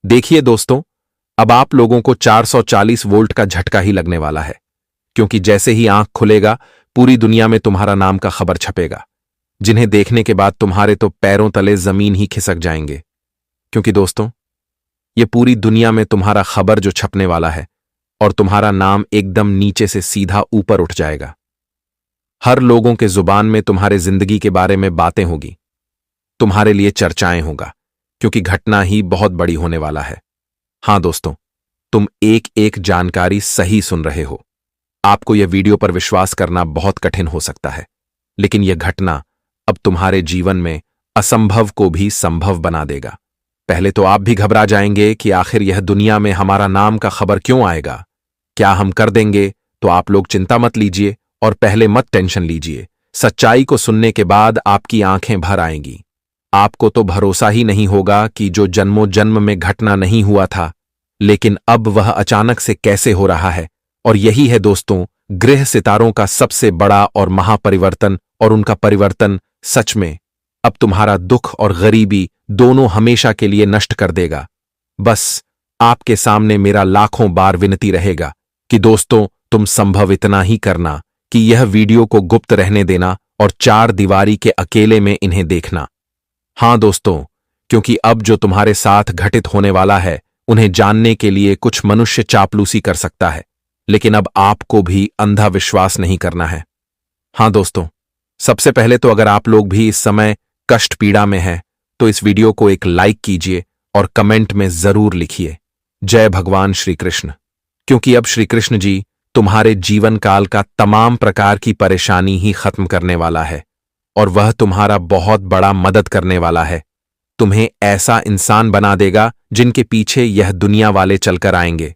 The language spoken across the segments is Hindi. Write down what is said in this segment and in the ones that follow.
देखिए दोस्तों, अब आप लोगों को 440 वोल्ट का झटका ही लगने वाला है, क्योंकि जैसे ही आंख खुलेगा पूरी दुनिया में तुम्हारा नाम का खबर छपेगा, जिन्हें देखने के बाद तुम्हारे तो पैरों तले जमीन ही खिसक जाएंगे। क्योंकि दोस्तों, ये पूरी दुनिया में तुम्हारा खबर जो छपने वाला है और तुम्हारा नाम एकदम नीचे से सीधा ऊपर उठ जाएगा। हर लोगों के जुबान में तुम्हारे जिंदगी के बारे में बातें होगी, तुम्हारे लिए चर्चाएं होगा, क्योंकि घटना ही बहुत बड़ी होने वाला है। हां दोस्तों, तुम एक एक जानकारी सही सुन रहे हो। आपको यह वीडियो पर विश्वास करना बहुत कठिन हो सकता है, लेकिन यह घटना अब तुम्हारे जीवन में असंभव को भी संभव बना देगा। पहले तो आप भी घबरा जाएंगे कि आखिर यह दुनिया में हमारा नाम का खबर क्यों आएगा, क्या हम कर देंगे। तो आप लोग चिंता मत लीजिए और पहले मत टेंशन लीजिए। सच्चाई को सुनने के बाद आपकी आंखें भर आएंगी। आपको तो भरोसा ही नहीं होगा कि जो जन्मों जन्म में घटना नहीं हुआ था, लेकिन अब वह अचानक से कैसे हो रहा है। और यही है दोस्तों, ग्रह सितारों का सबसे बड़ा और महापरिवर्तन। और उनका परिवर्तन सच में अब तुम्हारा दुख और गरीबी दोनों हमेशा के लिए नष्ट कर देगा। बस आपके सामने मेरा लाखों बार विनती रहेगा कि दोस्तों, तुम संभव इतना ही करना कि यह वीडियो को गुप्त रहने देना और चार दीवारी के अकेले में इन्हें देखना। हां दोस्तों, क्योंकि अब जो तुम्हारे साथ घटित होने वाला है, उन्हें जानने के लिए कुछ मनुष्य चापलूसी कर सकता है, लेकिन अब आपको भी अंधा विश्वास नहीं करना है। हां दोस्तों, सबसे पहले तो अगर आप लोग भी इस समय कष्ट पीड़ा में हैं, तो इस वीडियो को एक लाइक कीजिए और कमेंट में जरूर लिखिए जय भगवान श्री कृष्ण। क्योंकि अब श्री कृष्ण जी तुम्हारे जीवन काल का तमाम प्रकार की परेशानी ही खत्म करने वाला है, और वह तुम्हारा बहुत बड़ा मदद करने वाला है। तुम्हें ऐसा इंसान बना देगा जिनके पीछे यह दुनिया वाले चलकर आएंगे।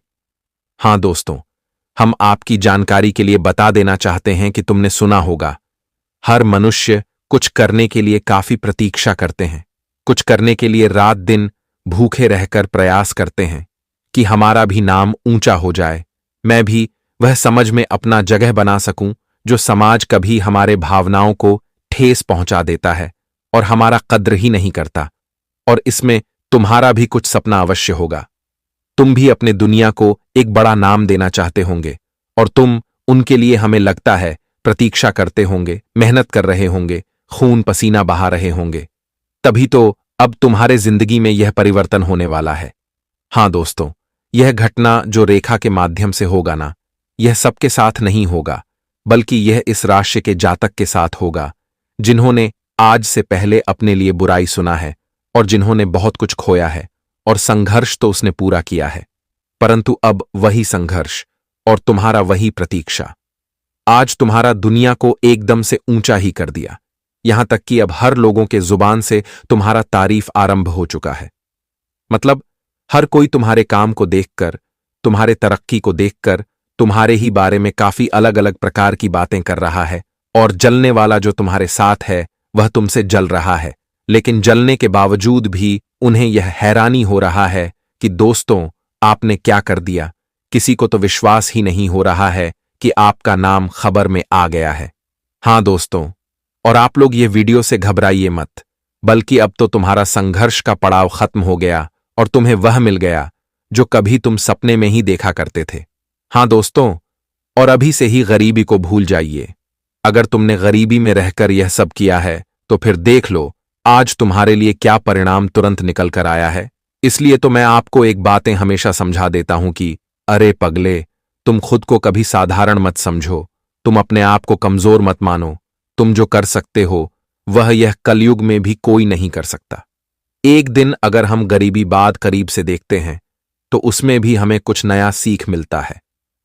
हां दोस्तों, हम आपकी जानकारी के लिए बता देना चाहते हैं कि तुमने सुना होगा, हर मनुष्य कुछ करने के लिए काफी प्रतीक्षा करते हैं, कुछ करने के लिए रात दिन भूखे रहकर प्रयास करते हैं कि हमारा भी नाम ऊंचा हो जाए, मैं भी वह समझ में अपना जगह बना सकूं जो समाज कभी हमारे भावनाओं को ठेस पहुंचा देता है और हमारा कद्र ही नहीं करता। और इसमें तुम्हारा भी कुछ सपना अवश्य होगा। तुम भी अपने दुनिया को एक बड़ा नाम देना चाहते होंगे, और तुम उनके लिए, हमें लगता है, प्रतीक्षा करते होंगे, मेहनत कर रहे होंगे, खून पसीना बहा रहे होंगे। तभी तो अब तुम्हारे जिंदगी में यह परिवर्तन होने वाला है। हां दोस्तों, यह घटना जो रेखा के माध्यम से होगा ना, यह सबके साथ नहीं होगा, बल्कि यह इस राशि के जातक के साथ होगा जिन्होंने आज से पहले अपने लिए बुराई सुना है और जिन्होंने बहुत कुछ खोया है, और संघर्ष तो उसने पूरा किया है, परंतु अब वही संघर्ष और तुम्हारा वही प्रतीक्षा आज तुम्हारा दुनिया को एकदम से ऊंचा ही कर दिया। यहां तक कि अब हर लोगों के जुबान से तुम्हारा तारीफ आरंभ हो चुका है। मतलब हर कोई तुम्हारे काम को देखकर, तुम्हारे तरक्की को देखकर तुम्हारे ही बारे में काफी अलग अलग प्रकार की बातें कर रहा है, और जलने वाला जो तुम्हारे साथ है वह तुमसे जल रहा है। लेकिन जलने के बावजूद भी उन्हें यह हैरानी हो रहा है कि दोस्तों, आपने क्या कर दिया। किसी को तो विश्वास ही नहीं हो रहा है कि आपका नाम खबर में आ गया है। हां दोस्तों, और आप लोग ये वीडियो से घबराइए मत, बल्कि अब तो तुम्हारा संघर्ष का पड़ाव खत्म हो गया और तुम्हें वह मिल गया जो कभी तुम सपने में ही देखा करते थे। हां दोस्तों, और अभी से ही गरीबी को भूल जाइए। अगर तुमने गरीबी में रहकर यह सब किया है, तो फिर देख लो आज तुम्हारे लिए क्या परिणाम तुरंत निकल कर आया है। इसलिए तो मैं आपको एक बातें हमेशा समझा देता हूं कि अरे पगले, तुम खुद को कभी साधारण मत समझो, तुम अपने आप को कमजोर मत मानो। तुम जो कर सकते हो वह यह कलयुग में भी कोई नहीं कर सकता। एक दिन अगर हम गरीबी बाद करीब से देखते हैं, तो उसमें भी हमें कुछ नया सीख मिलता है।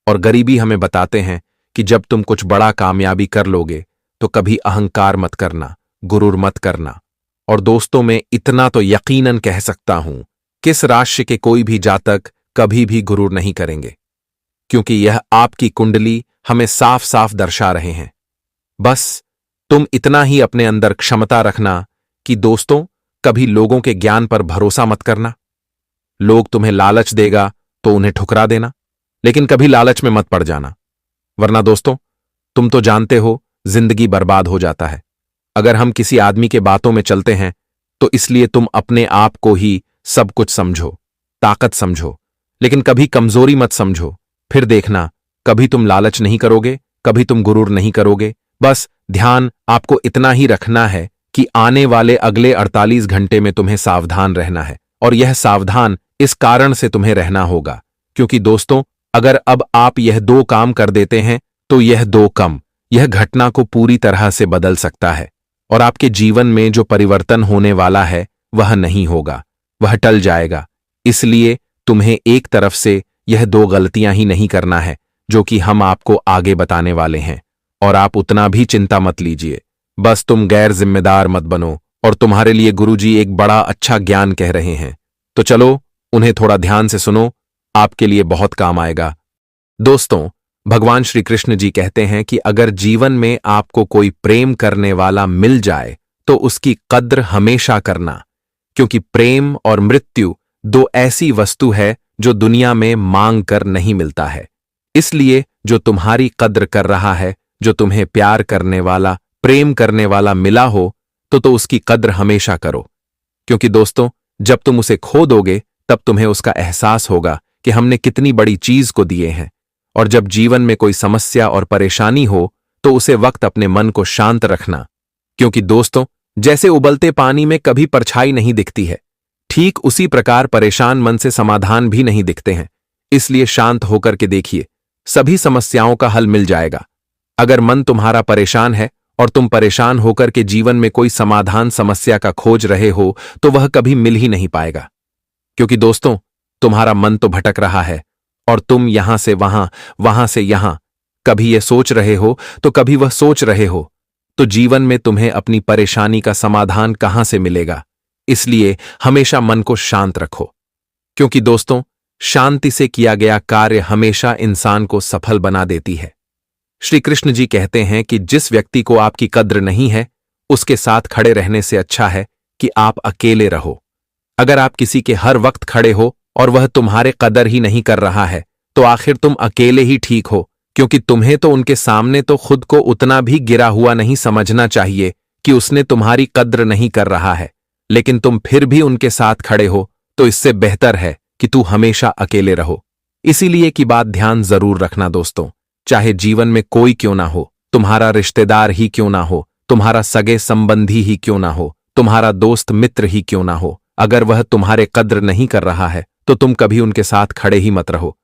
और गरीबी हमें बताते हैं कि जब तुम कुछ बड़ा कामयाबी कर लोगे, तो कभी अहंकार मत करना, गुरूर मत करना। और दोस्तों, मैं इतना तो यकीनन कह सकता हूं, किस राशि के कोई भी जातक कभी भी गुरूर नहीं करेंगे, क्योंकि यह आपकी कुंडली हमें साफ साफ दर्शा रहे हैं। बस तुम इतना ही अपने अंदर क्षमता रखना कि दोस्तों, कभी लोगों के ज्ञान पर भरोसा मत करना। लोग तुम्हें लालच देगा तो उन्हें ठुकरा देना, लेकिन कभी लालच में मत पड़ जाना, वरना दोस्तों, तुम तो जानते हो जिंदगी बर्बाद हो जाता है। अगर हम किसी आदमी के बातों में चलते हैं, तो इसलिए तुम अपने आप को ही सब कुछ समझो, ताकत समझो, लेकिन कभी कमजोरी मत समझो। फिर देखना, कभी तुम लालच नहीं करोगे, कभी तुम गुरूर नहीं करोगे। बस ध्यान आपको इतना ही रखना है कि आने वाले अगले 48 घंटे में तुम्हें सावधान रहना है। और यह सावधान इस कारण से तुम्हें रहना होगा क्योंकि दोस्तों, अगर अब आप यह 2 काम कर देते हैं तो यह घटना को पूरी तरह से बदल सकता है और आपके जीवन में जो परिवर्तन होने वाला है वह नहीं होगा, वह टल जाएगा। इसलिए तुम्हें एक तरफ से यह 2 गलतियां ही नहीं करना है जो कि हम आपको आगे बताने वाले हैं। और आप उतना भी चिंता मत लीजिए, बस तुम गैर जिम्मेदार मत बनो। और तुम्हारे लिए गुरुजी एक बड़ा अच्छा ज्ञान कह रहे हैं, तो चलो उन्हें थोड़ा ध्यान से सुनो, आपके लिए बहुत काम आएगा। दोस्तों, भगवान श्री कृष्ण जी कहते हैं कि अगर जीवन में आपको कोई प्रेम करने वाला मिल जाए तो उसकी कद्र हमेशा करना, क्योंकि प्रेम और मृत्यु 2 ऐसी वस्तु है जो दुनिया में मांग कर नहीं मिलता है। इसलिए जो तुम्हारी कद्र कर रहा है, जो तुम्हें प्यार करने वाला, प्रेम करने वाला मिला हो, तो उसकी कद्र हमेशा करो। क्योंकि दोस्तों, जब तुम उसे खो दोगे तब तुम्हें उसका एहसास होगा कि हमने कितनी बड़ी चीज को दिए हैं। और जब जीवन में कोई समस्या और परेशानी हो तो उसे वक्त अपने मन को शांत रखना, क्योंकि दोस्तों, जैसे उबलते पानी में कभी परछाई नहीं दिखती है, ठीक उसी प्रकार परेशान मन से समाधान भी नहीं दिखते हैं। इसलिए शांत होकर के देखिए, सभी समस्याओं का हल मिल जाएगा। अगर मन तुम्हारा परेशान है और तुम परेशान होकर के जीवन में कोई समाधान समस्या का खोज रहे हो तो वह कभी मिल ही नहीं पाएगा, क्योंकि दोस्तों, तुम्हारा मन तो भटक रहा है और तुम यहां से वहां, वहां से यहां, कभी यह सोच रहे हो तो कभी वह सोच रहे हो, तो जीवन में तुम्हें अपनी परेशानी का समाधान कहां से मिलेगा। इसलिए हमेशा मन को शांत रखो, क्योंकि दोस्तों, शांति से किया गया कार्य हमेशा इंसान को सफल बना देती है। श्री कृष्ण जी कहते हैं कि जिस व्यक्ति को आपकी कद्र नहीं है, उसके साथ खड़े रहने से अच्छा है कि आप अकेले रहो। अगर आप किसी के हर वक्त खड़े हो और वह तुम्हारे कदर ही नहीं कर रहा है, तो आखिर तुम अकेले ही ठीक हो, क्योंकि तुम्हें तो उनके सामने तो खुद को उतना भी गिरा हुआ नहीं समझना चाहिए कि उसने तुम्हारी कद्र नहीं कर रहा है, लेकिन तुम फिर भी उनके साथ खड़े हो, तो इससे बेहतर है कि तू हमेशा अकेले रहो। इसीलिए की बात ध्यान जरूर रखना दोस्तों, चाहे जीवन में कोई क्यों ना हो, तुम्हारा रिश्तेदार ही क्यों ना हो, तुम्हारा सगे संबंधी ही क्यों ना हो, तुम्हारा दोस्त मित्र ही क्यों ना हो, अगर वह तुम्हारे कद्र नहीं कर रहा है तो तुम कभी उनके साथ खड़े ही मत रहो,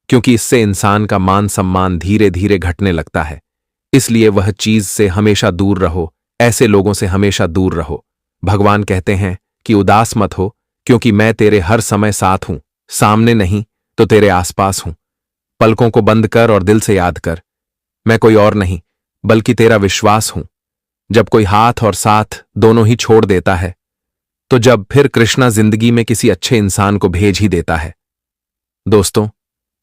क्योंकि इससे इंसान का मान सम्मान धीरे धीरे घटने लगता है। इसलिए वह चीज से हमेशा दूर रहो, ऐसे लोगों से हमेशा दूर रहो। भगवान कहते हैं कि उदास मत हो, क्योंकि मैं तेरे हर समय साथ हूं, सामने नहीं तो तेरे आसपास हूं। पलकों को बंद कर और दिल से याद कर, मैं कोई और नहीं बल्कि तेरा विश्वास हूं। जब कोई हाथ और साथ दोनों ही छोड़ देता है, तो जब फिर कृष्णा जिंदगी में किसी अच्छे इंसान को भेज ही देता है। दोस्तों,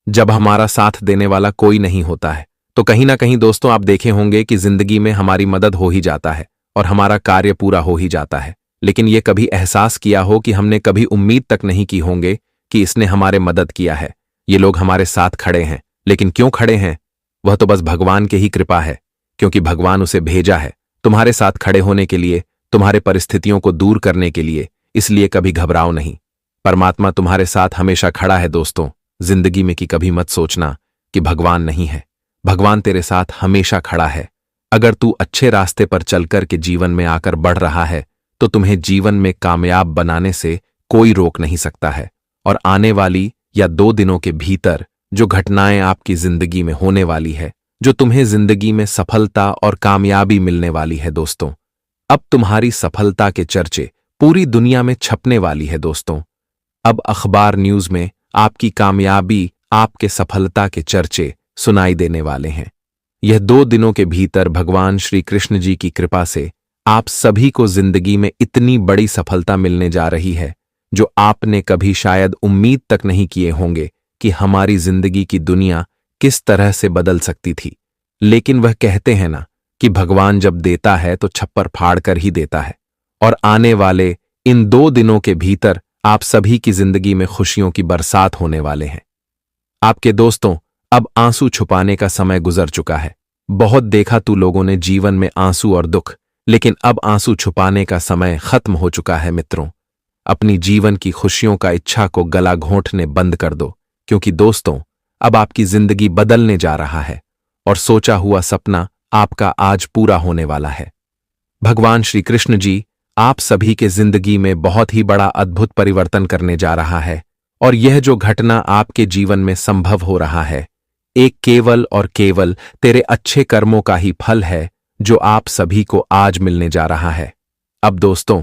जब हमारा साथ देने वाला कोई नहीं होता है तो कहीं ना कहीं दोस्तों आप देखे होंगे कि जिंदगी में हमारी मदद हो ही जाता है और हमारा कार्य पूरा हो ही जाता है, लेकिन यह कभी एहसास किया हो कि हमने कभी उम्मीद तक नहीं की होंगे कि इसने हमारे मदद किया है, ये लोग हमारे साथ खड़े हैं। लेकिन क्यों खड़े हैं? वह तो बस भगवान की ही कृपा है, क्योंकि भगवान उसे भेजा है तुम्हारे साथ खड़े होने के लिए, तुम्हारे परिस्थितियों को दूर करने के लिए। इसलिए कभी घबराओ नहीं, परमात्मा तुम्हारे साथ हमेशा खड़ा है। दोस्तों, जिंदगी में कि कभी मत सोचना कि भगवान नहीं है, भगवान तेरे साथ हमेशा खड़ा है। अगर तू अच्छे रास्ते पर चलकर के जीवन में आकर बढ़ रहा है तो तुम्हें जीवन में कामयाब बनाने से कोई रोक नहीं सकता है। और आने वाली या 2 दिनों के भीतर जो घटनाएं आपकी जिंदगी में होने वाली है, जो तुम्हें जिंदगी में सफलता और कामयाबी मिलने वाली है दोस्तों, अब तुम्हारी सफलता के चर्चे पूरी दुनिया में छपने वाली है दोस्तों। अब अखबार न्यूज में आपकी कामयाबी, आपके सफलता के चर्चे सुनाई देने वाले हैं। यह 2 दिनों के भीतर भगवान श्री कृष्ण जी की कृपा से आप सभी को जिंदगी में इतनी बड़ी सफलता मिलने जा रही है जो आपने कभी शायद उम्मीद तक नहीं किए होंगे कि हमारी जिंदगी की दुनिया किस तरह से बदल सकती थी। लेकिन वह कहते हैं ना कि भगवान जब देता है तो छप्पर फाड़ कर ही देता है। और आने वाले इन 2 दिनों के भीतर आप सभी की जिंदगी में खुशियों की बरसात होने वाले हैं। आपके दोस्तों, अब आंसू छुपाने का समय गुजर चुका है। बहुत देखा तू लोगों ने जीवन में आंसू और दुख, लेकिन अब आंसू छुपाने का समय खत्म हो चुका है मित्रों। अपनी जीवन की खुशियों का इच्छा को गला घोंटने बंद कर दो, क्योंकि दोस्तों, अब आपकी जिंदगी बदलने जा रहा है और सोचा हुआ सपना आपका आज पूरा होने वाला है। भगवान श्री कृष्ण जी आप सभी के जिंदगी में बहुत ही बड़ा अद्भुत परिवर्तन करने जा रहा है, और यह जो घटना आपके जीवन में संभव हो रहा है, एक केवल और केवल तेरे अच्छे कर्मों का ही फल है जो आप सभी को आज मिलने जा रहा है। अब दोस्तों,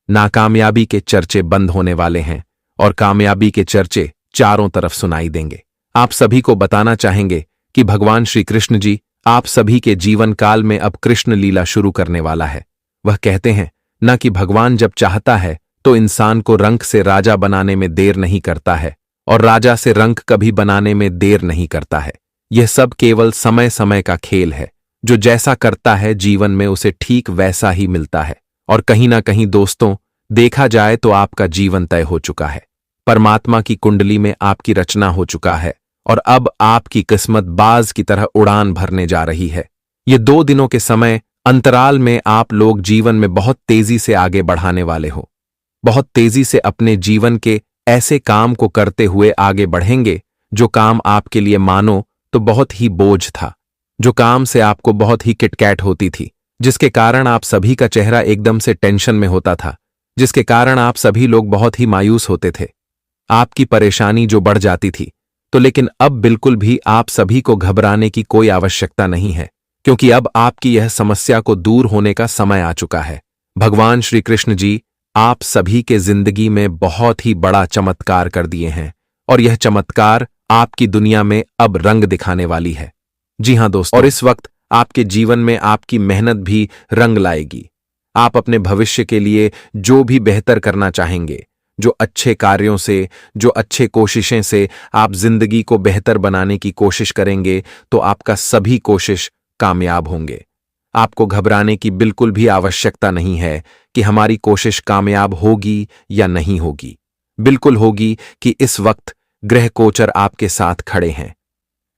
नाकामयाबी के चर्चे बंद होने वाले हैं और कामयाबी के चर्चे चारों तरफ सुनाई देंगे। आप सभी को बताना चाहेंगे कि भगवान श्री कृष्ण जी आप सभी के जीवन काल में अब कृष्ण लीला शुरू करने वाला है। वह कहते हैं न कि भगवान जब चाहता है तो इंसान को रंक से राजा बनाने में देर नहीं करता है, और राजा से रंक कभी बनाने में देर नहीं करता है। यह सब केवल समय समय का खेल है। जो जैसा करता है जीवन में उसे ठीक वैसा ही मिलता है। और कहीं ना कहीं दोस्तों, देखा जाए तो आपका जीवन तय हो चुका है। परमात्मा की कुंडली में आपकी रचना हो चुका है और अब आपकी किस्मत बाज की तरह उड़ान भरने जा रही है। ये 2 दिनों के समय अंतराल में आप लोग जीवन में बहुत तेजी से आगे बढ़ाने वाले हो। बहुत तेजी से अपने जीवन के ऐसे काम को करते हुए आगे बढ़ेंगे जो काम आपके लिए मानो तो बहुत ही बोझ था, जो काम से आपको बहुत ही किटकैट होती थी, जिसके कारण आप सभी का चेहरा एकदम से टेंशन में होता था, जिसके कारण आप सभी लोग बहुत ही मायूस होते थे। आपकी परेशानी जो बढ़ जाती थी, तो लेकिन अब बिल्कुल भी आप सभी को घबराने की कोई आवश्यकता नहीं है, क्योंकि अब आपकी यह समस्या को दूर होने का समय आ चुका है। भगवान श्री कृष्ण जी आप सभी के जिंदगी में बहुत ही बड़ा चमत्कार कर दिए हैं, और यह चमत्कार आपकी दुनिया में अब रंग दिखाने वाली है। जी हां दोस्तों, और इस वक्त आपके जीवन में आपकी मेहनत भी रंग लाएगी। आप अपने भविष्य के लिए जो भी बेहतर करना चाहेंगे, जो अच्छे कार्यों से, जो अच्छे कोशिशें से आप जिंदगी को बेहतर बनाने की कोशिश करेंगे, तो आपका सभी कोशिश कामयाब होंगे। आपको घबराने की बिल्कुल भी आवश्यकता नहीं है कि हमारी कोशिश कामयाब होगी या नहीं होगी। बिल्कुल होगी कि इस वक्त ग्रह गोचर आपके साथ खड़े हैं।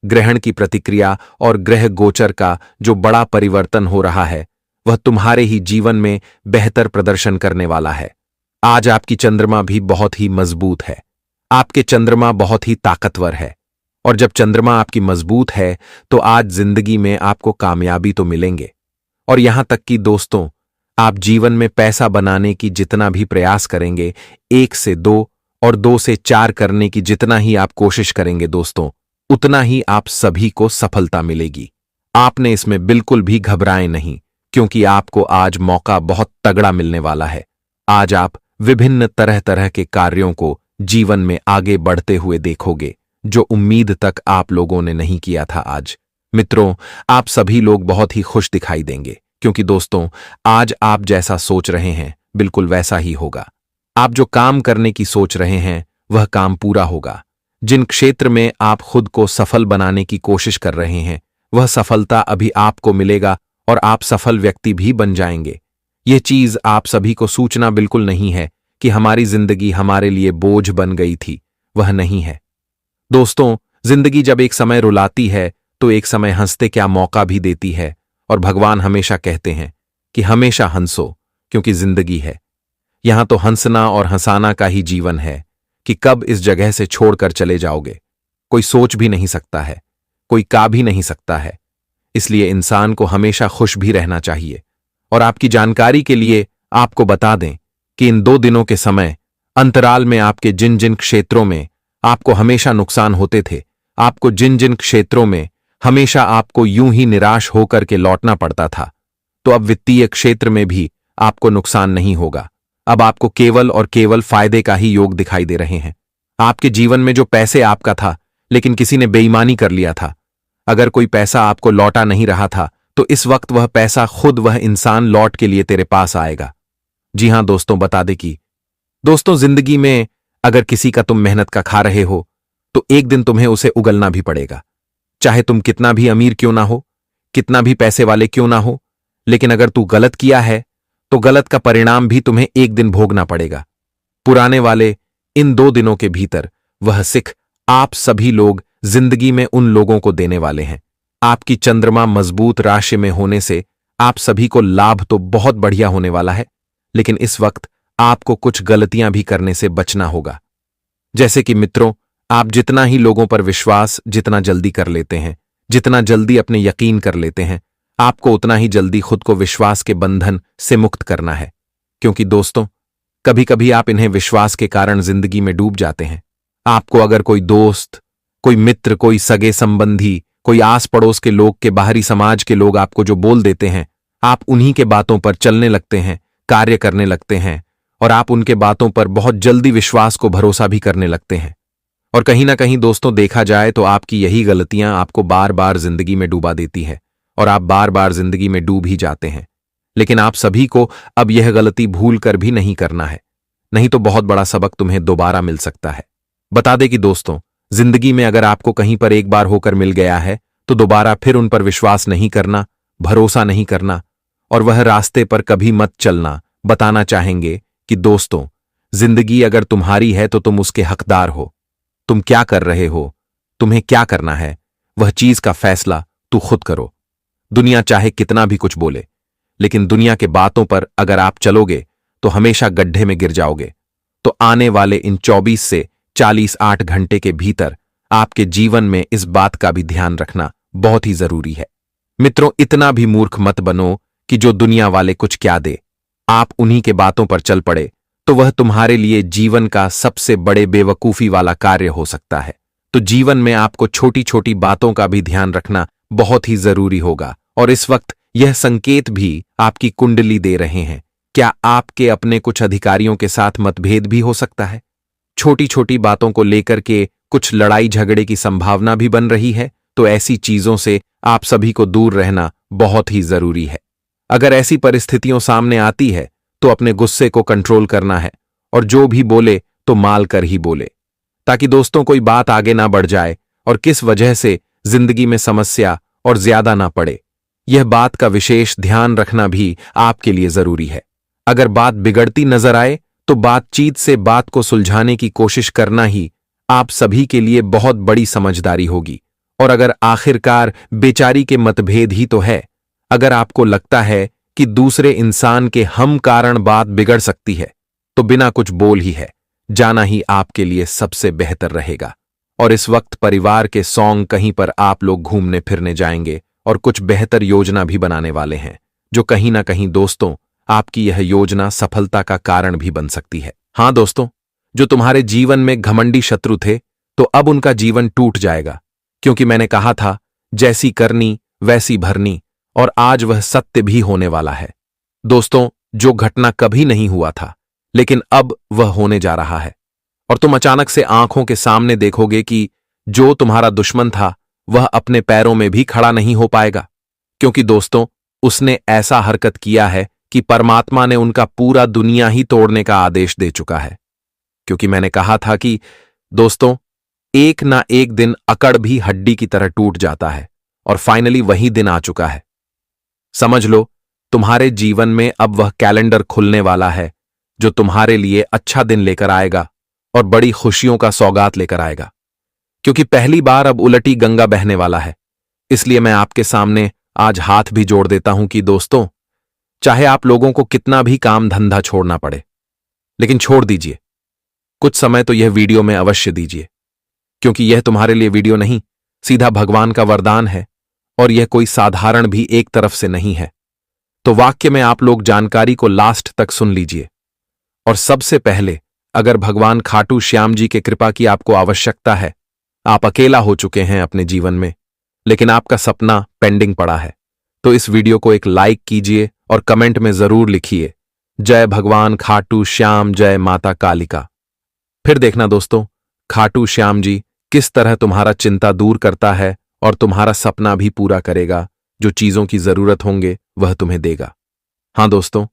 ग्रहण की प्रतिक्रिया और ग्रह गोचर का जो बड़ा परिवर्तन हो रहा है, वह तुम्हारे ही जीवन में बेहतर प्रदर्शन करने वाला है। आज आपकी चंद्रमा भी बहुत ही मजबूत है। आपके चंद्रमा बहुत ही ताकतवर है, और जब चंद्रमा आपकी मजबूत है तो आज जिंदगी में आपको कामयाबी तो मिलेंगे। और यहां तक कि दोस्तों, आप जीवन में पैसा बनाने की जितना भी प्रयास करेंगे, 1 से 2 और 2 से 4 करने की जितना ही आप कोशिश करेंगे दोस्तों, उतना ही आप सभी को सफलता मिलेगी। आपने इसमें बिल्कुल भी घबराए नहीं, क्योंकि आपको आज मौका बहुत तगड़ा मिलने वाला है। आज आप विभिन्न तरह तरह के कार्यों को जीवन में आगे बढ़ते हुए देखोगे, जो उम्मीद तक आप लोगों ने नहीं किया था। आज मित्रों, आप सभी लोग बहुत ही खुश दिखाई देंगे, क्योंकि दोस्तों, आज आप जैसा सोच रहे हैं बिल्कुल वैसा ही होगा। आप जो काम करने की सोच रहे हैं वह काम पूरा होगा। जिन क्षेत्र में आप खुद को सफल बनाने की कोशिश कर रहे हैं, वह सफलता अभी आपको मिलेगा और आप सफल व्यक्ति भी बन जाएंगे। यह चीज आप सभी को सूचना बिल्कुल नहीं है कि हमारी जिंदगी हमारे लिए बोझ बन गई थी, वह नहीं है। दोस्तों, जिंदगी जब एक समय रुलाती है तो एक समय हंसते क्या मौका भी देती है, और भगवान हमेशा कहते हैं कि हमेशा हंसो, क्योंकि जिंदगी है। यहां तो हंसना और हंसाना का ही जीवन है कि कब इस जगह से छोड़कर चले जाओगे, कोई सोच भी नहीं सकता है, कोई का भी नहीं सकता है। इसलिए इंसान को हमेशा खुश भी रहना चाहिए। और आपकी जानकारी के लिए आपको बता दें कि इन 2 दिनों के समय अंतराल में आपके जिन जिन क्षेत्रों में आपको हमेशा नुकसान होते थे, आपको जिन जिन क्षेत्रों में हमेशा आपको यूं ही निराश होकर के लौटना पड़ता था, तो अब वित्तीय क्षेत्र में भी आपको नुकसान नहीं होगा। अब आपको केवल और केवल फायदे का ही योग दिखाई दे रहे हैं। आपके जीवन में जो पैसे आपका था, लेकिन किसी ने बेईमानी कर लिया था, अगर कोई पैसा आपको लौटा नहीं रहा था, तो इस वक्त वह पैसा खुद वह इंसान लौट के लिए तेरे पास आएगा। जी हां दोस्तों, बता दे कि दोस्तों, जिंदगी में अगर किसी का तुम मेहनत का खा रहे हो, तो एक दिन तुम्हें उसे उगलना भी पड़ेगा। चाहे तुम कितना भी अमीर क्यों ना हो, कितना भी पैसे वाले क्यों ना हो, लेकिन अगर तू गलत किया है तो गलत का परिणाम भी तुम्हें एक दिन भोगना पड़ेगा। पुराने वाले इन 2 दिनों के भीतर वह सिख आप सभी लोग जिंदगी में उन लोगों को देने वाले हैं। आपकी चंद्रमा मजबूत राशि में होने से आप सभी को लाभ तो बहुत बढ़िया होने वाला है, लेकिन इस वक्त आपको कुछ गलतियां भी करने से बचना होगा। जैसे कि मित्रों, आप जितना ही लोगों पर विश्वास जितना जल्दी कर लेते हैं, जितना जल्दी अपने यकीन कर लेते हैं, आपको उतना ही जल्दी खुद को विश्वास के बंधन से मुक्त करना है। क्योंकि दोस्तों, कभी कभी आप इन्हें विश्वास के कारण जिंदगी में डूब जाते हैं। आपको अगर कोई दोस्त, कोई मित्र, कोई सगे संबंधी, कोई आस पड़ोस के लोग के बाहरी समाज के लोग आपको जो बोल देते हैं, आप उन्हीं के बातों पर चलने लगते हैं, कार्य करने लगते हैं, और आप उनके बातों पर बहुत जल्दी विश्वास को भरोसा भी करने लगते हैं। और कहीं ना कहीं दोस्तों, देखा जाए तो आपकी यही गलतियां आपको बार बार जिंदगी में डूबा देती है और आप बार बार जिंदगी में डूब ही जाते हैं। लेकिन आप सभी को अब यह गलती भूल कर भी नहीं करना है, नहीं तो बहुत बड़ा सबक तुम्हें दोबारा मिल सकता है। बता दे कि दोस्तों, जिंदगी में अगर आपको कहीं पर एक बार होकर मिल गया है तो दोबारा फिर उन पर विश्वास नहीं करना, भरोसा नहीं करना और वह रास्ते पर कभी मत चलना। बताना चाहेंगे कि दोस्तों, जिंदगी अगर तुम्हारी है तो तुम उसके हकदार हो। तुम क्या कर रहे हो, तुम्हें क्या करना है, वह चीज का फैसला तू खुद करो। दुनिया चाहे कितना भी कुछ बोले, लेकिन दुनिया के बातों पर अगर आप चलोगे तो हमेशा गड्ढे में गिर जाओगे। तो आने वाले इन 24 से 48 घंटे के भीतर आपके जीवन में इस बात का भी ध्यान रखना बहुत ही जरूरी है। मित्रों, इतना भी मूर्ख मत बनो कि जो दुनिया वाले कुछ क्या दे, आप उन्हीं के बातों पर चल पड़े तो वह तुम्हारे लिए जीवन का सबसे बड़े बेवकूफी वाला कार्य हो सकता है। तो जीवन में आपको छोटी छोटी बातों का भी ध्यान रखना बहुत ही जरूरी होगा। और इस वक्त यह संकेत भी आपकी कुंडली दे रहे हैं। क्या आपके अपने कुछ अधिकारियों के साथ मतभेद भी हो सकता है? छोटी छोटी बातों को लेकर के कुछ लड़ाई झगड़े की संभावना भी बन रही है। तो ऐसी चीजों से आप सभी को दूर रहना बहुत ही जरूरी है। अगर ऐसी परिस्थितियों सामने आती है तो अपने गुस्से को कंट्रोल करना है और जो भी बोले तो माल कर ही बोले, ताकि दोस्तों कोई बात आगे ना बढ़ जाए और किस वजह से जिंदगी में समस्या और ज्यादा ना पड़े। यह बात का विशेष ध्यान रखना भी आपके लिए जरूरी है। अगर बात बिगड़ती नजर आए तो बातचीत से बात को सुलझाने की कोशिश करना ही आप सभी के लिए बहुत बड़ी समझदारी होगी। और अगर आखिरकार बेचारी के मतभेद ही तो है, अगर आपको लगता है कि दूसरे इंसान के हम कारण बात बिगड़ सकती है, तो बिना कुछ बोल ही है जाना ही आपके लिए सबसे बेहतर रहेगा। और इस वक्त परिवार के सॉन्ग कहीं पर आप लोग घूमने फिरने जाएंगे और कुछ बेहतर योजना भी बनाने वाले हैं, जो कहीं ना कहीं दोस्तों आपकी यह योजना सफलता का कारण भी बन सकती है। हां दोस्तों, जो तुम्हारे जीवन में घमंडी शत्रु थे तो अब उनका जीवन टूट जाएगा, क्योंकि मैंने कहा था जैसी करनी वैसी भरनी, और आज वह सत्य भी होने वाला है। दोस्तों, जो घटना कभी नहीं हुआ था लेकिन अब वह होने जा रहा है, और तुम अचानक से आंखों के सामने देखोगे कि जो तुम्हारा दुश्मन था वह अपने पैरों में भी खड़ा नहीं हो पाएगा। क्योंकि दोस्तों, उसने ऐसा हरकत किया है कि परमात्मा ने उनका पूरा दुनिया ही तोड़ने का आदेश दे चुका है। क्योंकि मैंने कहा था कि दोस्तों, एक ना एक दिन अकड़ भी हड्डी की तरह टूट जाता है, और फाइनली वही दिन आ चुका है। समझ लो, तुम्हारे जीवन में अब वह कैलेंडर खुलने वाला है जो तुम्हारे लिए अच्छा दिन लेकर आएगा और बड़ी खुशियों का सौगात लेकर आएगा। क्योंकि पहली बार अब उलटी गंगा बहने वाला है। इसलिए मैं आपके सामने आज हाथ भी जोड़ देता हूं कि दोस्तों, चाहे आप लोगों को कितना भी काम धंधा छोड़ना पड़े, लेकिन छोड़ दीजिए। कुछ समय तो यह वीडियो में अवश्य दीजिए, क्योंकि यह तुम्हारे लिए वीडियो नहीं, सीधा भगवान का वरदान है, और यह कोई साधारण भी एक तरफ से नहीं है। तो वाक्य में आप लोग जानकारी को लास्ट तक सुन लीजिए। और सबसे पहले, अगर भगवान खाटू श्याम जी के कृपा की आपको आवश्यकता है, आप अकेला हो चुके हैं अपने जीवन में, लेकिन आपका सपना पेंडिंग पड़ा है, तो इस वीडियो को एक लाइक कीजिए और कमेंट में जरूर लिखिए, जय भगवान खाटू श्याम, जय माता कालिका। फिर देखना दोस्तों, खाटू श्याम जी किस तरह तुम्हारा चिंता दूर करता है और तुम्हारा सपना भी पूरा करेगा। जो चीजों की जरूरत होंगे वह तुम्हें देगा। हां दोस्तों,